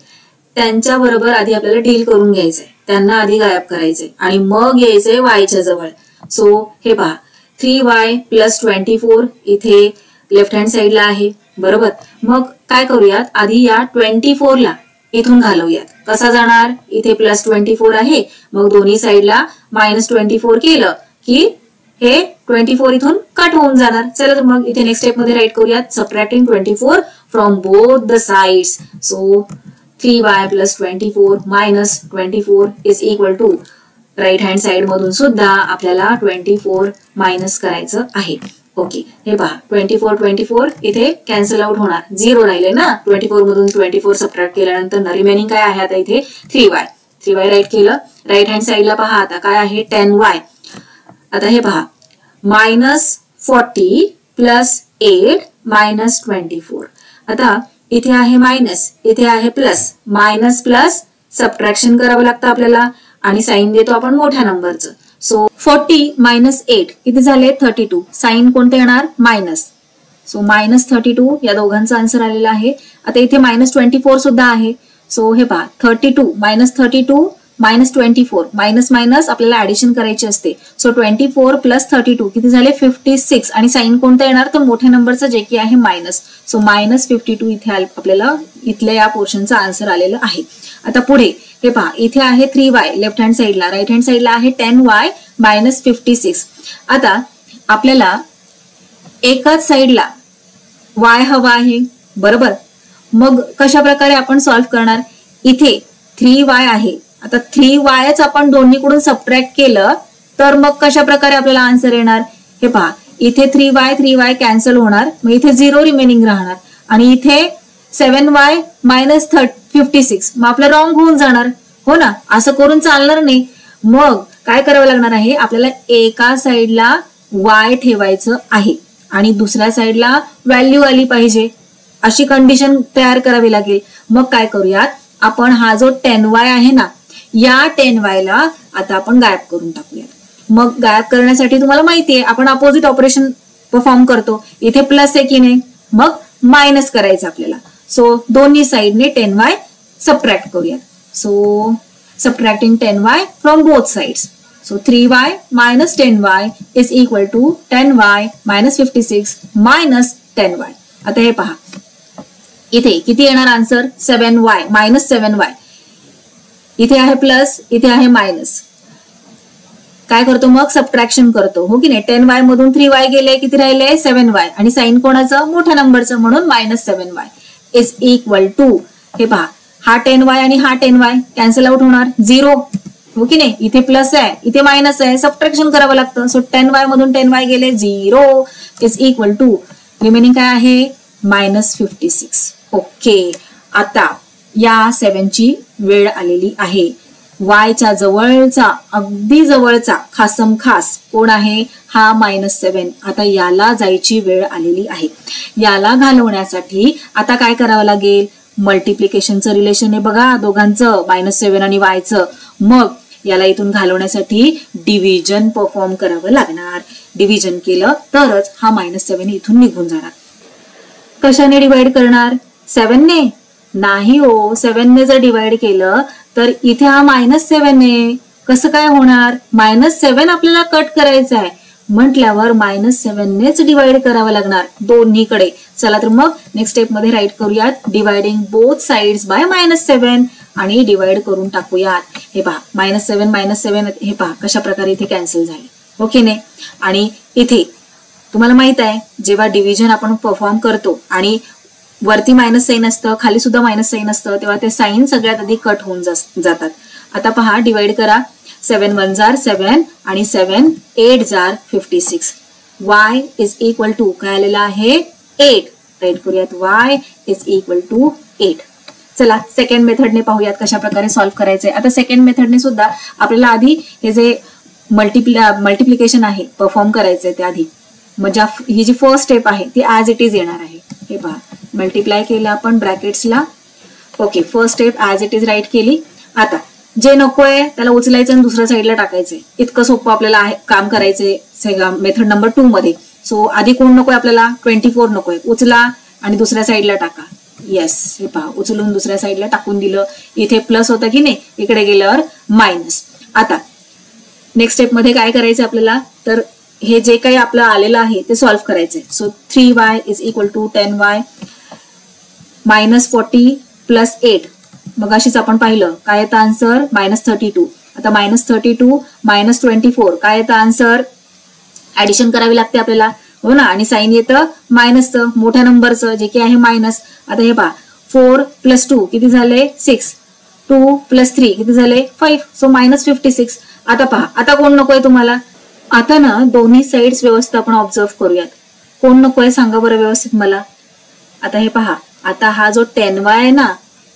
त्यांच्या बरोबर आधी आपल्याला डील करून घ्यायचंय, त्यांना आधी गायब करायचंय आणि मग यायचंय y च्या जवळ. सो हे पहा 3y प्लस 24 इथे लेफ्ट हँड साईडला आहे बरोबर. मग काय करूयात, आधी या 24 ला इथून घालवूयात. कसा जाणार, इथे प्लस 24 आहे, मग दोन्ही साईडला मायनस 24 केलं की हे 24 इथून कट होऊन जाणार. चला तर मग इथे नेक्स्ट स्टेप मध्ये राईट करूयात. Subtracting 24 from both the sides. So 3y plus 24 minus 24 is equal to right hand side मधून सुद्धा आपल्याला 24 मायनस करायचं आहे. ओके हे पहा 24 इथे कॅन्सल आउट होणार, 0 राहिले ना. 24 मधून 24 सबट्रॅक्ट केल्यानंतर रिमेनिंग काय आहे आता इथे 3y राईट केलं. राईट हँड साइडला पहा आता काय आहे 10y. आता हे पहा मायनस 40 प्लस 8 मायनस 24. आता इथे आहे मायनस, इथे आहे प्लस, मायनस प्लस सबट्रॅक्शन करावं लागतं आपल्याला आणि साइन देतो आपण मोठ्या नंबरचं. सो 40 मायनस 8 किती झाले 32. साइन कोणते येणार मायनस. सो मायनस 32 या दोघांचा आन्सर आलेला आहे. आता इथे मायनस 24 सुद्धा आहे. सो हे पहा 32 मायनस 32 मायनस 24 मायनस मायनस आपल्याला ऍडिशन करायची असते. सो 24 प्लस 32 किती झाले 56 आणि साइन कोणता येणार तर मोठ्या नंबरचा जे की आहे मायनस. सो मायनस 52 इथे आपल्याला इथल्या या पोर्शनचा आन्सर आलेलं आहे. आता पुढे हे पहा इथे आहे 3y लेफ्ट हँड साइडला, राईट हँड साइडला आहे 10y मायनस 56. आता आपल्याला एकाच साइडला y हवा आहे बरोबर. मग कशा प्रकारे आपण सॉल्व्ह करणार, इथे 3y आहे. आता 3yच आपण दोन्हीकडून सबट्रॅक्ट केलं तर मग कशा प्रकारे आपल्याला आन्सर येणार. हे पहा इथे 3y कॅन्सल होणार, मग इथे 0 रिमेनिंग राहणार आणि इथे 7y मायनस 56 मग आपलं रॉंग होऊन जाणार हो ना. असं करून चालणार नाही. मग काय करावं लागणार आहे आपल्याला, एका साइडला y ठेवायचं आहे आणि दुसऱ्या साइडला व्हॅल्यू आली पाहिजे अशी कंडिशन तयार करावी लागेल. मग काय करूयात आपण, हा जो 10y आहे ना या 10y ला आता आपण गायब करून टाकूयात. मग गायब करण्यासाठी तुम्हाला माहितीये आपण अपोजिट ऑपरेशन परफॉर्म करतो. इथे प्लस आहे की नाही, मग मायनस करायचं आपल्याला. सो दोन्ही साइडने 10y सबट्रॅक्ट करूयात. So subtracting 10y from both sides. So 3y minus 10y is equal to 10y minus 56 minus 10y. आता हे पहा इथे किती येणार आन्सर 7y मायनस 7y. इथे आहे प्लस, इथे आहे मायनस. काय करतो मग सबट्रॅक्शन करतो, हो की नाही. 10y मधून 3y गेले, किती राहिले 7y, आणि साइन कोणाचं मोठ्या नंबरचं म्हणून -7y इज इक्वल टू, हे पहा हा 10y आणि हा 10y कॅन्सल आउट होणार 0, हो की नाही. इथे प्लस आहे इथे मायनस आहे, सबट्रॅक्शन करावं लागतं. सो 10y मधून 10y गेले 0 इज इक्वल टू रिमेनिंग काय आहे -56. ओके, आता या 7 ची वेळ आलेली आहे. वायच्या जवळचा अगदी जवळचा खासम खास कोण आहे हा -7. आता याला जायची वेळ आलेली आहे. याला घालवण्यासाठी आता काय करावं लागेल, मल्टिप्लिकेशनचं रिलेशन आहे बघा दोघांचं -7 आणि वायचं. मग याला इथून घालवण्यासाठी डिव्हिजन परफॉर्म करावं लागणार. डिव्हिजन केलं तरच हा -7 इथून निघून जाणार. कशाने डिवाइड करणार, 7 ने नाही हो. 7 ने जर डिवाइड केलं तर इथे हा -7 आहे, कसं काय होणार. -7 आपल्याला कट करायचं आहे म्हटल्यावर -7 नेच डिवाइड करावं लागणार दोन्हीकडे. चला तर मग नेक्स्ट स्टेप मध्ये राईट करूयात, डिवाइडिंग बोथ साइड्स बाय -7 आणि डिवाइड करून टाकूयात. हे पहा -7 हे पहा कशा प्रकारे इथे कॅन्सल झाले, ओके ने. आणि इथे तुम्हाला माहित आहे जेव्हा डिव्हिजन आपण परफॉर्म करतो आणि वरती मायनस साइन असतं खाली सुद्धा मायनस साइन असतं तेव्हा ते साइन सगळ्यात आधी कट होऊन जातात. आता पहा डिवाइड करा, 7 1 जार 7 आणि 7 8 जार 56. y इज इक्वल टू काय आलेला आहे 8. राईट करूयात y इज इक्वल टू 8. चला सेकंड मेथडने पाहूयात कशा प्रकारे सॉल्व्ह करायचंय. आता सेकंड मेथडने सुद्धा आपल्याला आधी हे जे मल्टिप्लिकेशन आहे परफॉर्म करायचंय त्याआधी. म्हणजे ही जी फर्स्ट स्टेप आहे ती ऍज इट इज येणार आहे. हे पहा मल्टिप्लाय केलं आपण ब्रॅकेट्सला, okay. First step as it is right केली. आता जे नकोय त्याला उचलायचं आणि दुसऱ्या साईडला टाकायचंय. इतकं सोपं आपल्याला आहे काम करायचंय मेथड नंबर 2 मध्ये. सो आधी कोण नकोय आपल्याला 24 नकोय, उचला आणि दुसऱ्या साईडला टाका. येस, हे पहा उचलून दुसऱ्या साईडला टाकून दिलं. इथे प्लस होतं की नाही, इकडे गेल्यावर मायनस. आता नेक्स्ट स्टेप मध्ये काय करायचं आपल्याला, तर हे जे काही आपलं आलेलं आहे ते सॉल्व्ह करायचंय. So 3y is equal to 10y -40 + 8. मग अशीच आपण पाहिलं काय येतं आन्सर -32. आता -32 -24 काय येतं आन्सर, ऍडिशन करावी लागते आपल्याला, हो ना. आणि साइन येतं मायनसचं मोठ्या नंबरचं जे की आहे मायनस. आता हे पहा 4 + 2 किती झाले 6, 2 + 3 किती झाले 5. सो -56. आता पहा आता कोण नकोय तुम्हाला. आता ना दोन्ही साइड्स व्यवस्थित आपण ऑब्झर्व करूयात. कोण नकोय सांगा बरं व्यवस्थित मला. आता हे पहा आता हा जो 10y आहे ना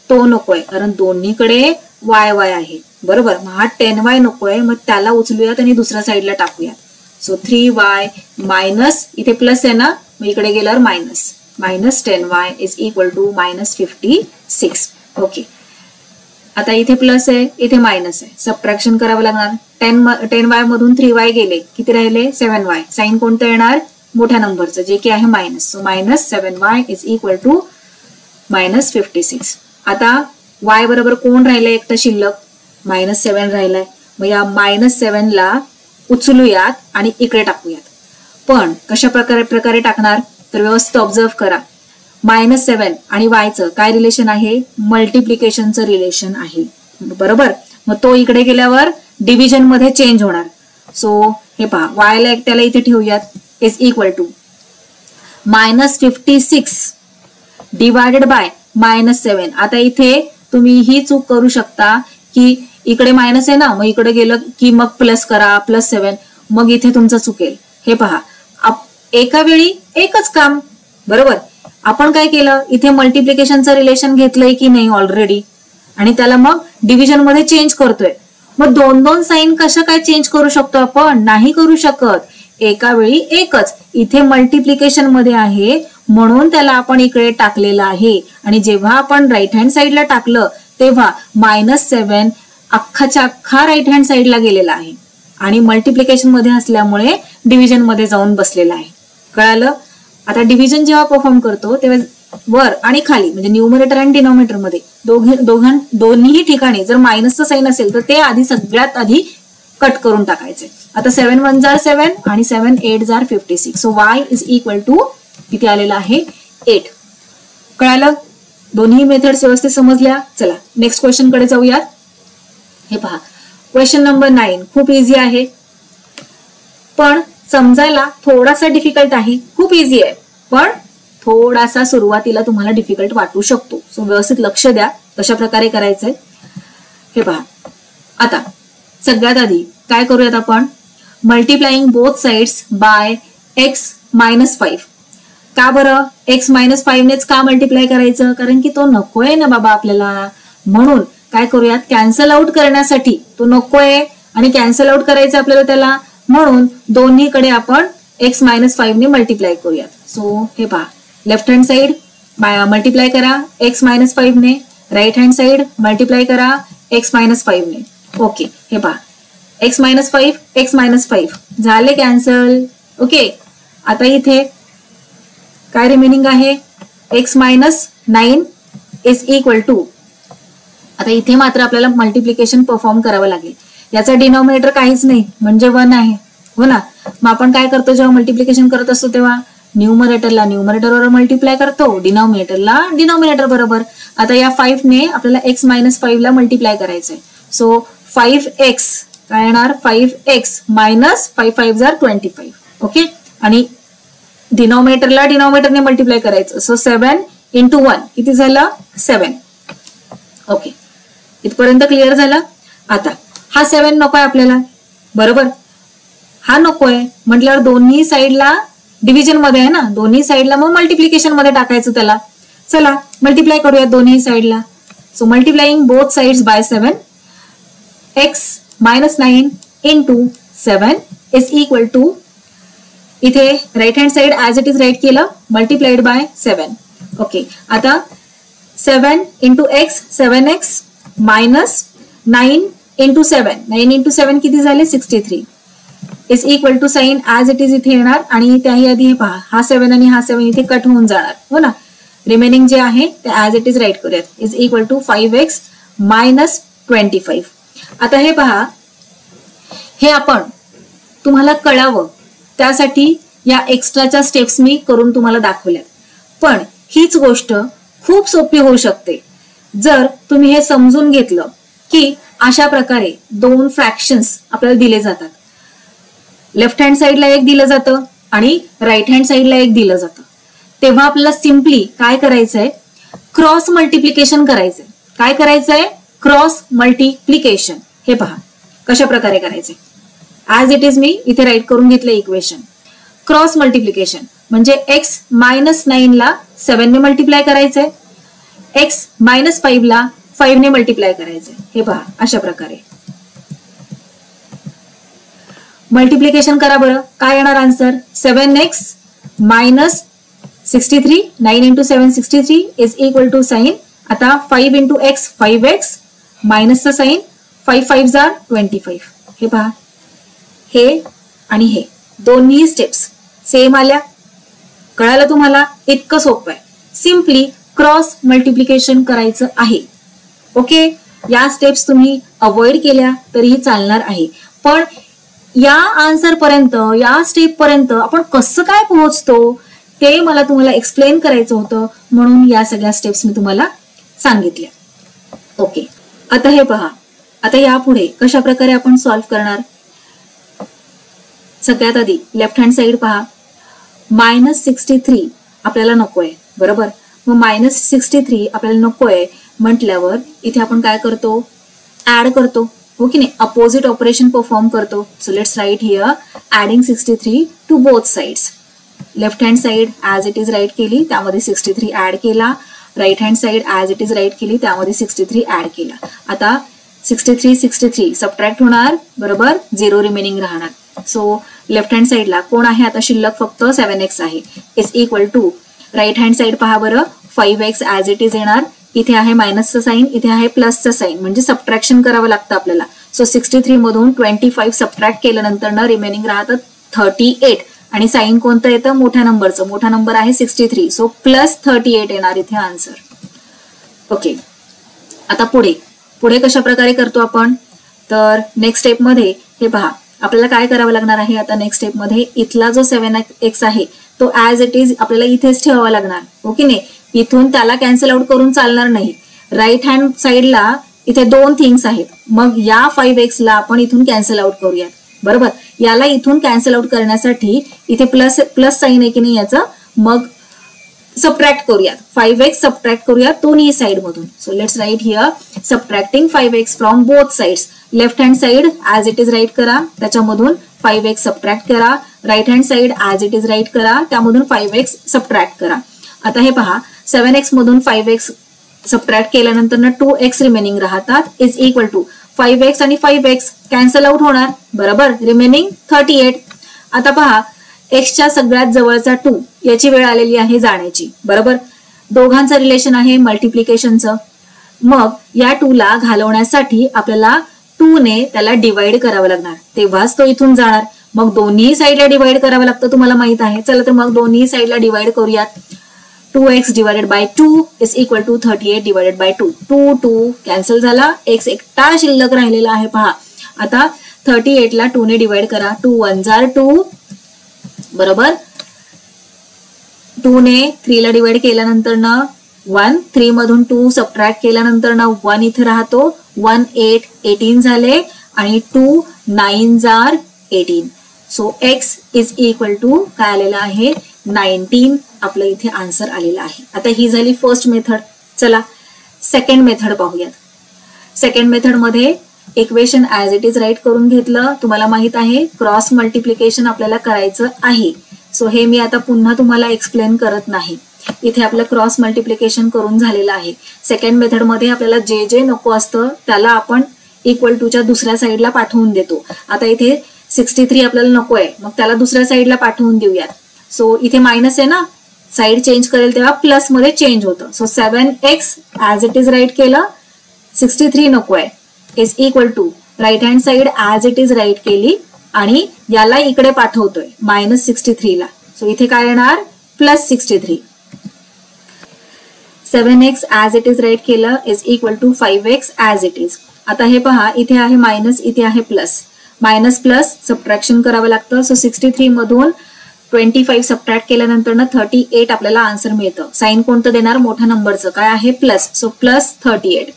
तो नकोय कारण दोन्हीकडे y आहे बरोबर. मग हा 10y नकोय, मग त्याला उचलूयात आणि दुसऱ्या साईडला टाकूयात. सो 3y मायनस इथे प्लस आहे ना मग इकडे गेल्यावर minus -10y is equal to -56. Okay. आता इथे प्लस आहे इथे मायनस आहे, सबट्रॅक्शन करावं लागणार. 10y मधून 3y गेले किती राहिले 7y. साइन कोणतं येणार मोठ्या नंबरचं जे की आहे minus. So -7y is equal to -56. आता y बरोबर कोण राहिलंय एकटं शिल्लक -7 राहिलाय. मग या -7 ला उचलूयात आणि इकडे टाकूयात. पण कशा प्रकारे टाकणार तर व्यवस्थित ऑब्झर्व करा. -7 आणि yचं काय रिलेशन आहे, मल्टिप्लिकेशनचं रिलेशन आहे बरोबर. मग तो इकडे गेल्यावर डिव्हिजन मध्ये चेंज होणार. सो हे पहा y ला एकट्याला इथे ठेवूयात is equal to -56 divided by -7. आता इथे तुम्ही ही चूक करू शकता की इकडे मायनस आहे ना मग इकडे गेलं की मग प्लस करा +7, मग इथे तुमचं चुकेल. हे पहा एका वेळी एकच काम बरोबर. आपण काय केलं इथे मल्टिप्लिकेशनचं रिलेशन घेतलंय की नाही ऑलरेडी आणि त्याला मग डिव्हिजन मध्ये चेंज करतोय. मग 2 साइन कशा काय चेंज करू शकतो आपण, नाही करू शकत. एका वेळी एकच. इथे मल्टिप्लिकेशन मध्ये आहे म्हणून त्याला आपण इकडे टाकलेलं आहे. आणि जेव्हा आपण राईट हँड साईडला टाकलं तेव्हा -7 अख्खाच्या अख्खा राईट हँड साईडला गेलेला आहे आणि मल्टिप्लिकेशन मध्ये असल्यामुळे डिव्हिजन मध्ये जाऊन बसलेला आहे. कळालं. आता डिव्हिजन जेव्हा परफॉर्म करतो तेव्हा वर आणि खाली म्हणजे न्यूमरेटर आणि डिनॉमिनेटर मध्ये दोन्ही ठिकाणी जर मायनसचं साइन असेल तर ते आधी सगळ्यात आधी कट करून टाकायचे. आता 7 1 जार 7 आणि 7 8 जार 56. So y is equal to किती आलेला आहे 8. कळालं. दोन्ही मेथड्स व्यवस्थित समजल्या. चला नेक्स्ट क्वेश्चन कडे जाऊयात. हे पहा क्वेश्चन नंबर 9 खूप इझी आहे. पण समजायला थोडासा डिफिकल्ट आहे, खूप इझी आहे पण थोडासा सुरुवातीला तुम्हाला डिफिकल्ट वाटू शकतो. सो व्यवस्थित लक्ष द्या कशा प्रकारे करायचंय. हे पहा, आता सगळ्यात आधी काय करूयात आपण, multiplying both sides bye x-5. का बरं x-5 नेच का मल्टिप्लाय करायचं, कारण की तो नकोय ना बाबा आपल्याला, म्हणून काय करूयात कॅन्सल आउट करण्यासाठी, तो नकोय आणि कॅन्सल आउट करायचं आपल्याला त्याला, म्हणून दोन्हीकडे आपण x-5 ने मल्टिप्लाय करूयात. सो हे पहा, लेफ्ट हँड साइड मल्टिप्लाय करा x-5 ने, राईट हँड साइड मल्टिप्लाय करा x-5 ने. ओके, हे पहा x-5 झाले कॅन्सल. ओके, आता इथे काय रिमेनिंग आहे, x-9 इज इक्वल टू, आता इथे मात्र आपल्याला मल्टिप्लिकेशन परफॉर्म करावं लागेल. याचा डिनॉमिनेटर काहीच नाही म्हणजे 1 आहे, हो ना. मग आपण काय करतो जेव्हा मल्टिप्लिकेशन करत असतो तेव्हा न्यूमरेटरला न्यूमरेटर बरोबर मल्टिप्लाय करतो, डिनॉमिनेटरला डिनॉमिनेटर बरोबर. आता या 5 ने आपल्याला x-5 ला मल्टिप्लाय करायचंय. सो 5x काय येणार, 5x मायनस 5 = 25. ओके, आणि डिनॉमिनेटरला डिनॉमिनेटरने मल्टिप्लाय करायचं. सो 7 × 1 किती झालं, 7. ओके, इथपर्यंत क्लिअर झालं. आता हा 7 नकोय आपल्याला, बरोबर, हा नकोय म्हटल्यावर दोन्ही साइडला डिव्हिजन मध्ये आहे ना, दोन्ही साइडला मग मल्टिप्लिकेशन मध्ये टाकायचं त्याला. चला मल्टिप्लाय करूया दोन्ही साइडला. So multiplying both sides by 7, x-9 × 7 is equal to, इथे right hand side as it is right केलं, मल्टिप्लाइड बाय 7. ओके, आता 7 × x 7x मायनस 9 × 7, 9 × 7 किती झाले, 63 is equal to, sign as it is इथे येणार आणि त्याही आधी हे पहा, हा 7 आणि हा 7 इथे कट होऊन जाणार, हो ना. रिमेनिंग जे आहे ते ऍज इट इज राईट करूयात, is equal to 5x minus 25. आता हे पहा, हे आपण तुम्हाला कळावं त्यासाठी या एक्स्ट्राच्या स्टेप्स मी करून तुम्हाला दाखवल्यात. पण हीच गोष्ट खूप सोपी होऊ शकते जर तुम्ही हे समजून घेतलं की अशा प्रकारे 2 फ्रॅक्शन्स आपल्याला दिले जातात. लेफ्ट हँड साइडला एक दिलं जातं आणि राईट हँड साइडला एक दिलं जातं. तेव्हा आपल्याला सिम्पली काय करायचंय, क्रॉस मल्टिप्लिकेशन करायचंय. काय करायचंय, क्रॉस मल्टिप्लिकेशन. हे पहा कशा प्रकारे करायचंय, ऍज इट इज मी इथे राईट करून घेतलं इक्वेशन. क्रॉस मल्टिप्लिकेशन म्हणजे x-9 ला 7 ने मल्टिप्लाय करायचंय, x-5 ला 5 ने मल्टिप्लाय करायचंय. हे पहा अशा प्रकारे मल्टिप्लिकेशन करा बरं. काय येणार answer, 7x minus 63, 9 × 7 63 is equal to, sign आता 5 × x 5x मायनसचा साइन, 5 = 25. हे पहा, हे आणि हे दोन्ही स्टेप्स सेम आल्या. कळालं तुम्हाला, इतकं सोपं आहे. सिम्पली क्रॉस मल्टिप्लिकेशन करायचं आहे. ओके, या स्टेप्स तुम्ही अवॉइड केल्या तरीही चालणार आहे, पण या आन्सर पर्यंत, या स्टेप पर्यंत आपण कसं काय पोहोचतो ते मला तुम्हाला एक्सप्लेन करायचं होतं, म्हणून या सगळ्या स्टेप्स मी तुम्हाला सांगितल्या. ओके, आता हे पहा, आता यापुढे कशा प्रकारे आपण सॉल्व्ह करणार. सगळ्यात आधी लेफ्ट हँड साइड पहा, -63 आपल्याला नकोय, बरोबर. मग -63 आपल्याला नकोय म्हटल्यावर इथे आपण काय करतो, ऍड करतो, हो की नाही, अपोजिट ऑपरेशन परफॉर्म करतो. So let's write here adding 63 to both sides. Left hand side as it is right केली, त्यामध्ये 63 ऍड केला. Right hand side as it is right केली, त्यामध्ये 63 ऍड केला. आता 63 सबट्रॅक्ट होणार, बरोबर, 0 रिमेनिंग राहणार. सो लेफ्ट हँड साइडला कोण आहे आता शिल्लक, फक्त 7x आहे. Is equal to, right hand side पहा बरं, 5x ऍज इट इज येणार. इथे आहे मायनसचं साइन, इथे आहे प्लसचं साइन, म्हणजे सबट्रॅक्शन करावं लागतं आपल्याला. सो 63 मधून 25 सबट्रॅक्ट केल्यानंतर ना रिमेनिंग राहतं 38 आणि साइन कोणतं येतं, मोठ्या नंबरचं. मोठा नंबर आहे 63, सो +38 येणार इथे आन्सर. ओके, आता पुढे कशा प्रकारे करतो आपण, तर नेक्स्ट स्टेप मध्ये हे पहा, आपल्याला काय करावं लागणार आहे. आता नेक्स्ट स्टेप मध्ये इथला जो 7x आहे तो ऍज इट इज आपल्याला इथेच ठेवावा लागणार, ओके नाही. इथून त्याला कॅन्सल आउट करून चालणार नाही. राईट हँड साइडला इथे 2 थिंग्स आहेत, मग या 5x ला आपण इथून कॅन्सल आउट करूयात, बरोबर. याला इथून कॅन्सल आउट करण्यासाठी इथे प्लस साईन आहे की नाही याचा, मग सबट्रॅक्ट करूयात. 5x सबट्रॅक्ट करूयात दोन्ही साइड मधून. So let's write here subtracting 5x from both sides. Left hand side as it is write करा, त्याच्यामधून 5x सबट्रॅक्ट करा. Right hand side as it is write करा, त्यामधून 5x सबट्रॅक्ट करा. आता हे पहा 7x मधून 5x सबट्रॅक्ट केल्यानंतर 2x रिमेनिंग राहतात, इज इक्वल टू 5x आणि 5x कॅन्सल आउट होणार, बरोबर. रिमेनिंग 38. आता पहा एक्सच्या सगळ्यात जवळचा 2 याची वेळ आलेली आहे जाण्याची, बरोबर. दोघांचं रिलेशन आहे मल्टिप्लिकेशनचं. मग या 2 ला घालवण्यासाठी आपल्याला 2 ने त्याला डिवाइड करावं लागणार, तेव्हाच तो इथून जाणार. मग दोन्ही साईडला डिवाइड करावं लागतं, तुम्हाला माहित आहे. चला तर मग दोन्ही साईडला डिवाइड करूयात. 2x divided by 2 is equal to 38 divided by 2. 2 cancel झाला, x एकटा शिल्लक राहिलेला आहे. पहा आता 38 ला 2 ने डिवाइड करा. 2 1 जार 2, बरोबर. 2 ने 3 ला डिवाइड केल्यानंतर 1, 3 मधून 2 सबट्रॅक्ट केल्यानंतर 1 इथे राहतो. 1 8 18 झाले आणि 2 9 जार 18. So x is equal to काय आलेला आहे 19. आपलं इथे आन्सर आलेला आहे. आता ही झाली फर्स्ट मेथड. चला सेकंड मेथड पाहूयात. सेकंड मेथड मध्ये equation as it is write करून घेतलं. तुम्हाला माहित आहे क्रॉस मल्टिप्लिकेशन आपल्याला करायचं आहे. सो हे मी आता पुन्हा तुम्हाला एक्सप्लेन करत नाही. इथे आपलं क्रॉस मल्टिप्लिकेशन करून झालेलं आहे. सेकंड मेथड मध्ये आपल्याला जे जे नको असतं त्याला आपण इक्वल टूच्या दुसऱ्या साईडला पाठवून देतो. आता इथे 63 आपल्याला नको आहे, मग त्याला दुसऱ्या साईडला पाठवून देऊयात. सो इथे मायनस आहे ना, साईड चेंज करेल तेव्हा प्लस मध्ये चेंज होतं. So 7x as it is right केलं, 63 नको आहे, is equal to right hand side as it is right केली आणि याला इकडे पाठवतोय -63 ला. सो इथे काय येणार +63. 7x as it is right केलं is equal to 5x as it is. आता हे पहा इथे आहे मायनस, इथे आहे प्लस. मायनस प्लस सबट्रॅक्शन करावं लागतं. सो 63 मधून 25 सबट्रॅक्ट केल्यानंतर 38 आपल्याला आन्सर मिळतं. साइन कोणतं देणार, मोठ्या नंबरचं, काय आहे प्लस. सो +38.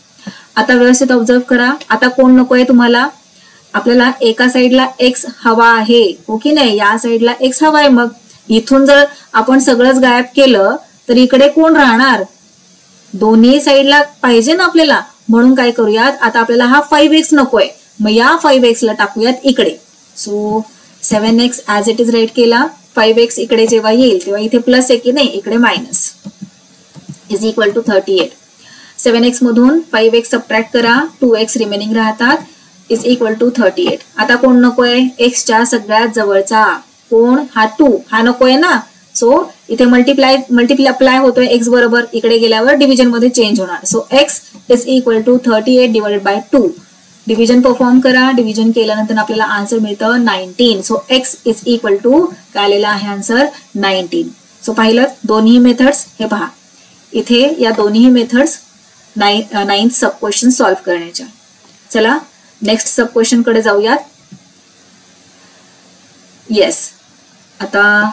आता व्यवस्थित ऑब्झर्व करा. आता कोण नकोय तुम्हाला, आपल्याला एका साईडला x हवा आहे, हो की नाही, या साईडला x हवा आहे. मग इथून जर आपण सगळंच गायब केलं तर इकडे कोण राहणार, दोन्ही साईडला पाहिजे ना आपल्याला. म्हणून काय करूयात, आता आपल्याला हा 5x नकोय, मग या 5x ला टाकूयात इकडे. So 7x as it is write केला. 5x इकडे जेव्हा येईल तेव्हा इथे प्लस आहे की नाही, इकडे minus, is equal to 38. 7x मधून 5x सबट्रॅक्ट करा, 2x रिमेनिंग राहतात, इज इक्वल टू 38. आता कोण नकोय, एक्सच्या सगळ्यात जवळचा कोण, हा 2, हा नकोय ना. सो इथे मल्टिप्लाय होतोय x बरोबर, इकडे गेल्यावर डिव्हिजन मध्ये चेंज होणार. So x is equal to 38 divided by 2. Division perform करा. डिव्हिजन केल्यानंतर आपल्याला आन्सर मिळतं 19. So x is equal to काय आलेला आहे आन्सर 19. सो पाहिलं दोन्ही मेथड्स, हे पहा इथे या दोन्ही मेथड्स 9th सब क्वेश्चन सॉल्व्ह करण्याच्या. चला नेक्स्ट सब क्वेश्चन कडे जाऊयात. येस, आता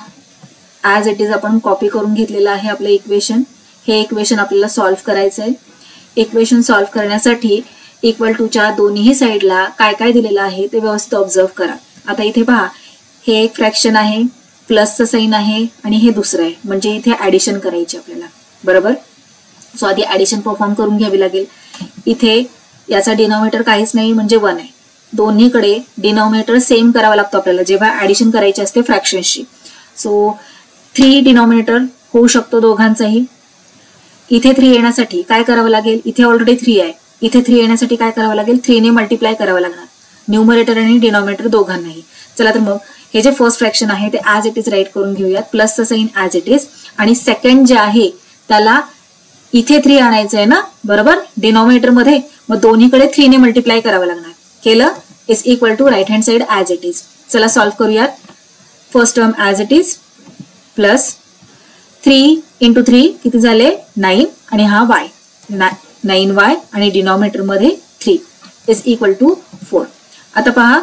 ऍज इट इज आपण कॉपी करून घेतलेलं आहे आपलं इक्वेशन. हे इक्वेशन आपल्याला सॉल्व्ह करायचं आहे. इक्वेशन सॉल्व्ह करण्यासाठी इक्वल टूच्या दोन्ही साईडला काय काय दिलेलं आहे ते व्यवस्थित ऑब्झर्व करा. आता इथे पहा, हे एक फ्रॅक्शन आहे, प्लसचं साईन आहे आणि हे दुसरं आहे, म्हणजे इथे ऍडिशन करायची आपल्याला, बरोबर. सो आधी ऍडिशन परफॉर्म करून घ्यावी लागेल. इथे याचा डिनॉमिनेटर काहीच नाही म्हणजे 1 आहे. दोन्हीकडे डिनॉमिनेटर सेम करावा लागतो आपल्याला जेव्हा ऍडिशन करायची असते फ्रॅक्शन्सची. सो 3 डिनॉमिनेटर होऊ शकतो दोघांचाही. इथे 3 येण्यासाठी काय करावं लागेल, इथे ऑलरेडी 3 आहे, इथे 3 येण्यासाठी काय करावं लागेल, 3 ने मल्टिप्लाय करावं लागणार, न्यूमरेटर आणि डिनॉमिनेटर दोघांनाही. चला तर मग हे जे फर्स्ट फ्रॅक्शन आहे ते ऍज इट इज राईट करून घेऊयात. प्लसचं साईन ऍज इट इज आणि सेकंड जे आहे त्याला इथे 3 आणायचं आहे ना, बरोबर, डिनॉमिनेटर मध्ये. मग दोन्हीकडे 3 ने मल्टिप्लाय करावं लागणार. केलं, is equal to right hand side as it is. चला सॉल्व्ह करूयात. First term as it is plus 3 × 3 किती झाले 9 आणि हा y 9y आणि डिनॉमिनेटर मध्ये 3 इज इक्वल टू 4. आता पहा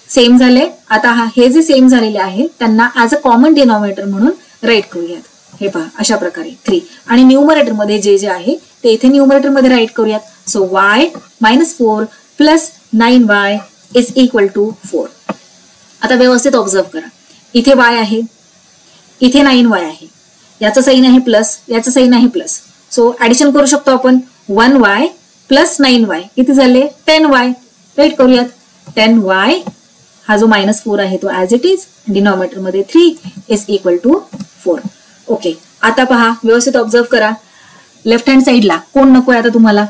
सेम झाले. आता हे जे सेम झालेले आहे त्यांना ऍज अ कॉमन डिनॉमिनेटर म्हणून राईट करूयात. हे पहा अशा प्रकारे 3 आणि न्यूमरेटर मध्ये जे जे आहे ते इथे न्यूमरेटर मध्ये राईट करूयात. So y -4 + 9y is equal to 4. आता व्यवस्थित ऑब्झर्व करा, इथे y आहे, इथे 9y आहे, याचं साइन आहे प्लस, याचं साइन आहे प्लस. सो ऍडिशन करू शकतो आपण. 1y प्लस 9y किती झाले 10y. राईट करूयात. 10y हा जो -4 आहे तो ऍज इट इज, डिनॉमिनेटर मध्ये 3 इज इक्वल टू 4. ओके, आता पहा व्यवस्थित ऑब्झर्व करा. लेफ्ट हँड साईडला कोण नकोय आता तुम्हाला?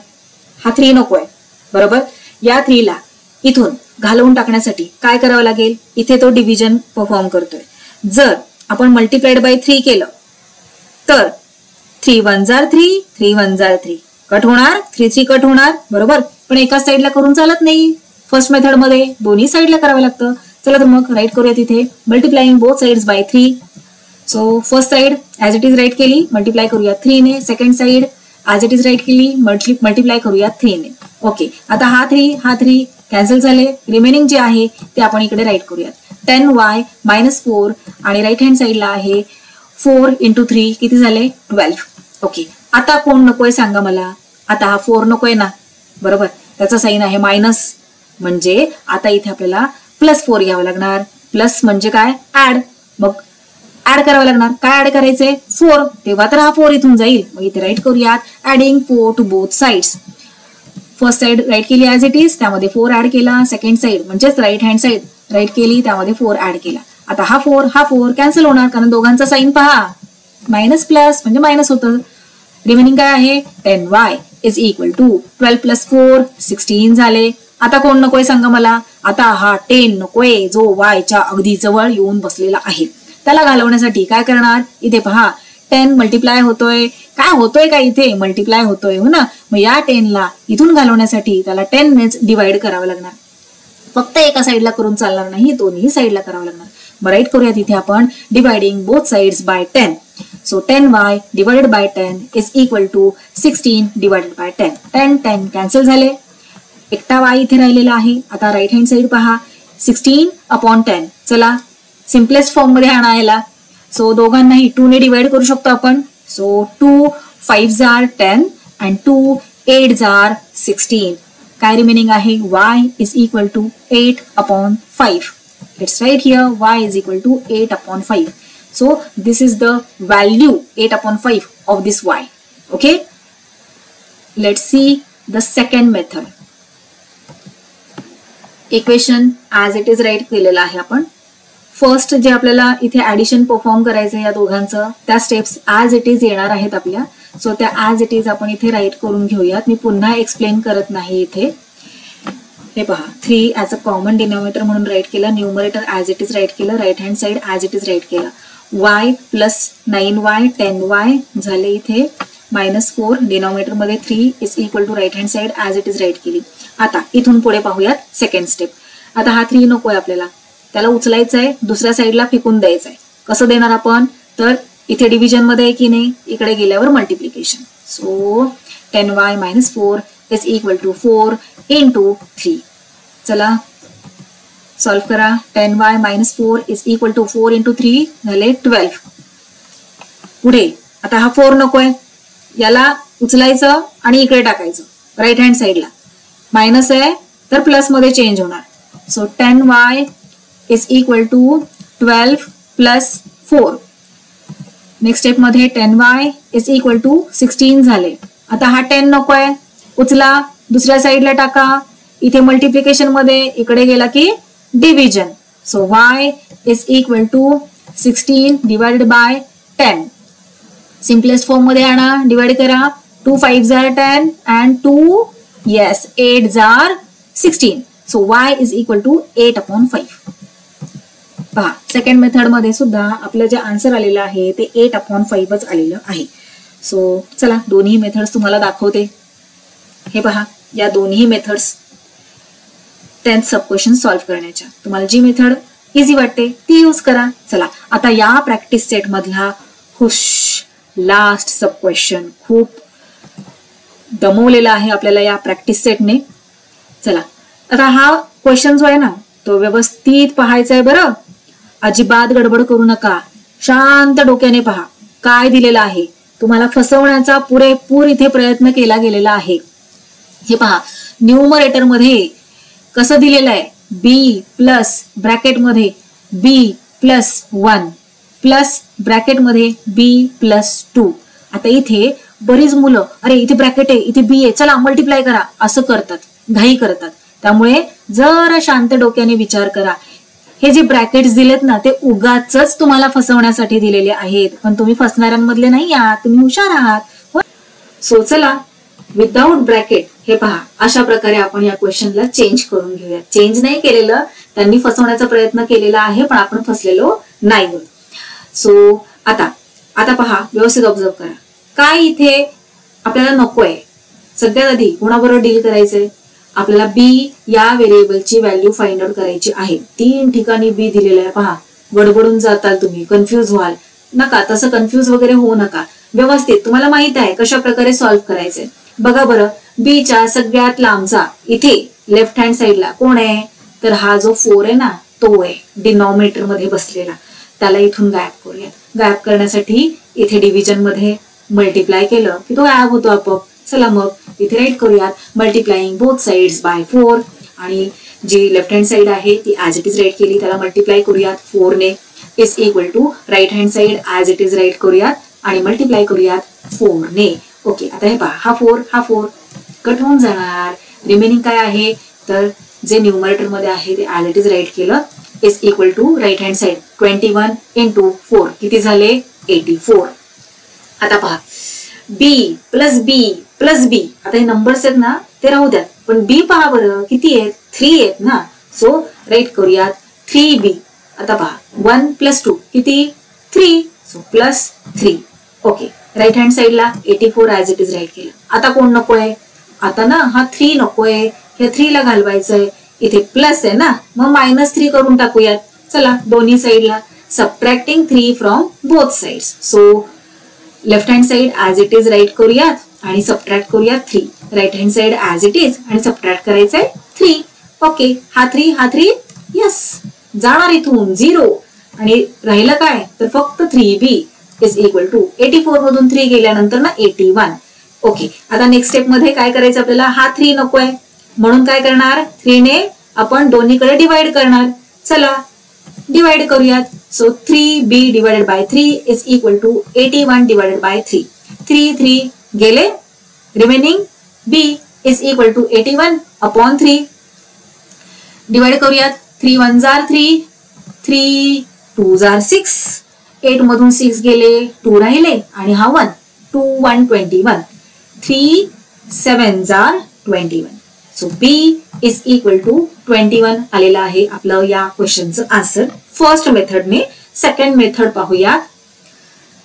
हा 3 नकोय, बरोबर. या 3 ला इथून घालवून टाकण्यासाठी काय करावं लागेल? इथे तो डिव्हिजन परफॉर्म करतोय. जर आपण मल्टिप्लाइड बाय 3 केलं तर 3 1 जार 3, 3 1 जार 3 कट होणार, 3 3 कट होणार, बरोबर. पण एकाच साईडला करून चालत नाही. फर्स्ट मेथड मध्ये दोन्ही साईडला करावं लागतं. चला तर मग राईट करूया तिथे. Multiplying both sides by 3. So first side as it is right केली, मल्टिप्लाय करूया 3 ने. Second side as it is right केली, मल्टिप्लाय करूया 3 ने. ओके, आता हा 3 कॅन्सल झाले. रिमेनिंग जे आहे ते आपण इकडे राईट करूयात. 10y -4 आणि राईट हँड साईडला आहे 4 × 3 किती झाले 12. ओके, आता कोण नकोय सांगा मला? आता हा 4 नकोय ना, बरोबर. त्याचा साइन आहे मायनस, म्हणजे आता इथे आपल्याला +4 घ्यावं लागणार. प्लस म्हणजे काय? ऍड. मग ऍड करावं लागणार. काय ऍड करायचंय? 4. तेव्हा तर हा 4 इथून जाईल. मग इथे राईट करूयात. Adding 4 to both sides. First side right केली ऍज इट इज, त्यामध्ये 4 ऍड केला. सेकंड साइड म्हणजेच राईट हँड साइड राईट केली, त्यामध्ये 4 ऍड केला. आता हा 4 कॅन्सल होणार, कारण दोघांचा साइन पहा, मायनस प्लस म्हणजे मायनस होतं. रिमेनिंग काय आहे? 10y इज इक्वल टू 12 + 4 16 झाले. आता कोण नकोय सांगा मला? आता हा 10 नकोय, जो y च्या अगदी जवळ येऊन बसलेला आहे. त्याला घालवण्यासाठी काय करणार? इथे पहा 10 मल्टिप्लाय होतोय. काय होतोय का इथे? मल्टिप्लाय होतोय, हो ना. मग या 10 ला इथून घालवण्यासाठी त्याला 10 नेच डिवाइड करावं लागणार. फक्त एका साईडला करून चालणार नाही, दोन्ही साईडला करावं लागणार. मग राईट करूया तिथे आपण dividing both sides by 10. So 10y divided by 10 is equal to 16 divided by 10. 10 cancel झाले. एकटा y इथे राहिलेला आहे. आता राईट हँड साइड पहा, 16/10. चला सिम्पलेस्ट फॉर्म मध्ये आणायला. सो दोघांनाही 2 ने डिवाइड करू शकतो आपण. सो 2 5 जार 10 and 2 8 जार 16. काय रिमेनिंग आहे? y is equal to 8/5. Let's write here y is equal to 8/5. So this is the value 8/5 of this y. Okay. Let's see the second method. Equation as it is write केलेला आहे आपण. First जे आपल्याला इथे addition perform करायचं या दोघांचं, त्या स्टेप्स ऍज इट इज येणार आहेत आपल्या. सो त्या ऍज इट इज आपण इथे राईट करून घेऊयात. मी पुन्हा एक्सप्लेन करत नाही इथे. हे पहा 3 ऍज अ कॉमन डिनॉमिनेटर म्हणून राईट केलं. Numerator as it is right केलं. Right hand side as it is right केलं. y प्लस 9y 10y झाले इथे -4. डिनॉमिनेटर मध्ये 3 is equal to right hand side as it is right केली. आता इथून पुढे पाहूयात सेकंड स्टेप. आता हा 3 नकोय आपल्याला, त्याला उचलायचं आहे, दुसऱ्या साईडला फेकून द्यायचं आहे. कसं देणार आपण? तर इथे डिव्हिजन मध्ये आहे की नाही, इकडे गेल्यावर multiplication. So 10y -4 is equal to 4 × 3. चला सॉल्व करा. 10y -4 इज इक्वल टू 4 × 3 झाले 12. पुढे आता हा 4 नकोय, याला उचलायचं आणि इकडे टाकायचं राईट हँड साईडला. मायनस आहे तर प्लस मध्ये चेंज होणार. So 10y is equal to 12 + 4. Next step मध्ये 10y इज इक्वल टू 16 झाले. आता हा 10 नकोय, उचला दुसऱ्या साईडला टाका. इथे मल्टिप्लिकेशन मध्ये, इकडे गेला की division. So y is equal to 16 divided by 10. Simplest form मध्ये आणा, डिवाइड करा. 2 5 जार 10 and 2 yes 8 जार 16. So y is equal to 8/5. पहा सेकंड मेथड मध्ये सुद्धा आपलं जे आन्सर आलेलं आहे ते 8/5च आलेलं आहे. सो चला दोन्ही मेथड्स तुम्हाला दाखवते. हे पहा या दोन्ही मेथड्स 10th सब क्वेश्चन सॉल्व्ह करण्याच्या. तुम्हाला जी मेथड इझी वाटते ती यूज करा. चला आता या प्रॅक्टिस सेट मधला लास्ट सब क्वेश्चन खूप दमवलेला आहे आपल्याला या प्रॅक्टिस सेटने. चला आता हा क्वेश्चन जो आहे ना तो व्यवस्थित पाहायचा आहे बरं. अजिबात गडबड करू नका, शांत डोक्याने पहा काय दिलेलं आहे. तुम्हाला फसवण्याचा पुरेपूर इथे प्रयत्न केला गेलेला आहे. हे पहा न्यूमरेटर मध्ये कसं दिलेलं आहे, b प्लस ब्रॅकेट मध्ये b+1 प्लस ब्रॅकेटमध्ये b+2. आता इथे बरीच मुलं अरे इथे ब्रॅकेट आहे इथे बी आहे चला मल्टिप्लाय करा असं करतात, घाई करतात. त्यामुळे जरा शांत डोक्याने विचार करा. हे जे ब्रॅकेट्स दिलेत ना ते उगाचच तुम्हाला फसवण्यासाठी दिलेले आहेत, पण तुम्ही फसणाऱ्यांमधले नाही आहात, तुम्ही हुशार आहात. सो चला विदाउट ब्रॅकेट हे पहा अशा प्रकारे आपण या क्वेश्चनला चेंज करून घेऊया. चेंज नाही केलेलं, त्यांनी फसवण्याचा प्रयत्न केलेला आहे पण आपण फसलेलो नाही. सो आता पहा व्यवस्थित ऑब्झर्व करा. काय इथे आपल्याला नकोय. सगळ्यात आधी कोणाबरोबर डील करायचंय, आपल्याला बी या व्हेरिएबलची व्हॅल्यू फाइंड आउट करायची आहे. 3 ठिकाणी बी दिलेलं आहे पहा. गडबडून जाताल तुम्ही, कन्फ्युज व्हाल नका, तसं कन्फ्युज वगैरे होऊ नका. व्यवस्थित तुम्हाला माहित आहे कशा प्रकारे सॉल्व्ह करायचंय. बघा बरं, बीच्या सगळ्यात लांबचा इथे लेफ्ट हँड साइडला कोण आहे, तर हा जो 4 आहे ना तो आहे डिनॉमिनेटर मध्ये बसलेला. त्याला इथून गायब करूया. गायब करण्यासाठी इथे डिव्हिजन मध्ये मल्टिप्लाय केलं की तो गायब होतो आपोआप. चला मग इथे राईट करूयात मल्टिप्लाइंग बोथ साइड्स बाय 4. आणि जी लेफ्ट हँड साइड आहे ती ऍज इट इज राईट केली, त्याला मल्टिप्लाय करूयात 4 ने. Is equal to right hand side as it is right करूयात आणि मल्टिप्लाय करूयात 4 ने. ओके, आता हे पहा हा 4 कट होऊन जाणार. रिमेनिंग काय आहे तर जे न्यूमरेटर मध्ये आहे ते ऍज इट इज राईट केलं. Is equal to right hand side 21 × 4 किती झाले 84. आता पहा बी प्लस बी. आता हे नंबर्स आहेत ना ते राहू द्यात, पण बी पहा बरं किती आहेत 3 आहेत ना. सो राईट करूयात 3b. आता पहा 1 + 2 किती 3. सो +3. ओके, राईट हँड साइडला 84 ऍज इट इज राईट केलं. आता कोण नकोय, आता ना हा 3 नकोय, हे 3 ला घालवायचंय. इथे प्लस आहे ना मग -3 करून टाकूयात. चला दोन्ही साइडला subtracting 3 from both sides. So left hand side as it is right करूयात आणि सबट्रॅक्ट करूयात 3. Right hand side as it is आणि सबट्रॅक्ट करायचंय 3. ओके, हा 3 यस जाणार इथून 0 आणि राहिलं काय तर फक्त 3b इज इक्वल टू 84 मधून 3 गेल्यानंतर ना 81. ओके, आता नेक्स्ट स्टेप मध्ये काय करायचं आपल्याला, हा 3 नकोय म्हणून काय करणार 3 ने आपण दोन्हीकडे डिवाइड करणार. चला डिवाइड करूयात. So 3b divided by 3 is equal to 81 divided by 3. 3 गेले, remaining b is equal to 81 upon 3. Divide करूयात. 3 1 जार 3, 3 2 जार 6. 8 मधून 6 गेले, 2 राहिले आणि हा 1. 2 1 21. 3 7 जार 21. So b is equal to 21 आलेला आहे आपलं या क्वेश्चनचं आन्सर फर्स्ट मेथडने. सेकंड मेथड पाहूया.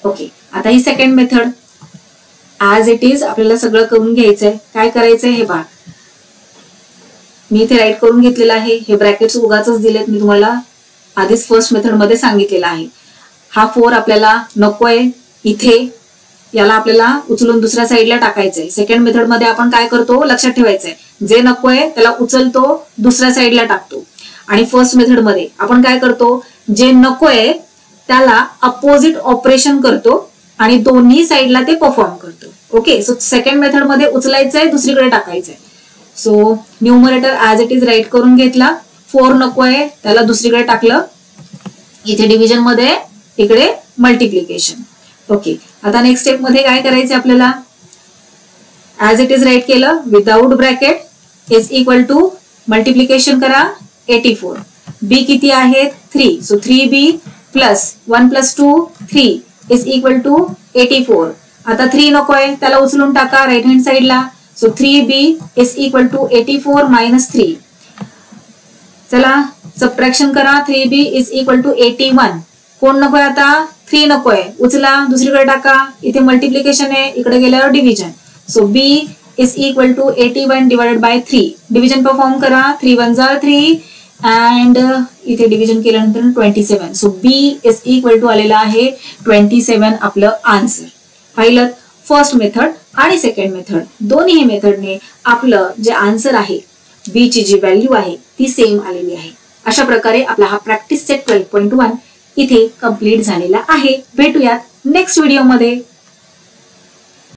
ओके, आता ही second method as it is आपल्याला सगळं करून घ्यायचंय. काय करायचंय हे पहा, मी इथे राईट करून घेतलेलं आहे. हे ब्रॅकेट्स उगाचच दिलेत, मी तुम्हाला आधीच फर्स्ट मेथड मध्ये सांगितलेलं आहे. हा 4 आपल्याला नकोय इथे, याला आपल्याला उचलून दुसऱ्या साईडला टाकायचंय. सेकंड मेथड मध्ये आपण काय करतो लक्षात ठेवायचंय, जे नकोय त्याला उचलतो दुसऱ्या साईडला टाकतो. आणि फर्स्ट मेथड मध्ये आपण काय करतो, जे नकोय त्याला अपोजिट ऑपरेशन करतो आणि दोन्ही साईडला ते परफॉर्म करतो. ओके, सो सेकंड मेथड मध्ये उचलायचंय दुसरीकडे टाकायचंय. So numerator as it is write करून घेतला. 4 नकोय त्याला दुसरीकडे टाकलं. इथे डिव्हिजन मध्ये इकडे मल्टिप्लिकेशन. ओके, आता नेक्स्ट स्टेप मध्ये काय करायचं आपल्याला, ऍज इट इज राईट केलं without bracket is equal to multiplication करा 84. बी किती आहेत 3. So 3b plus 1 + 2 3 is equal to 84. आता 3 नकोय त्याला उचलून टाका राईट हँड साइडला. So 3b is equal to 84 - 3. चला सबट्रॅक्शन करा. 3b is equal to 81. कोण नकोय आता 3 नकोय, उचला दुसरीकडे टाका. इथे मल्टिप्लिकेशन आहे, इकडे गेल्यावर division. So b is equal to 81 divided by 3. Division perform करा. 3 1 जार 3 अँड इथे डिव्हिजन केल्यानंतर 27. So b is equal to आलेला आहे 27 आपलं आन्सर. पाहिलं, फर्स्ट मेथड आणि सेकंड मेथड दोन्ही मेथडने आपलं जे आन्सर आहे b ची जी व्हॅल्यू आहे ती सेम आलेली आहे. अशा प्रकारे आपला हा प्रॅक्टिस सेट 12.1 इथे कंप्लीट झालेला आहे. भेटूयात नेक्स्ट व्हिडिओ मध्ये.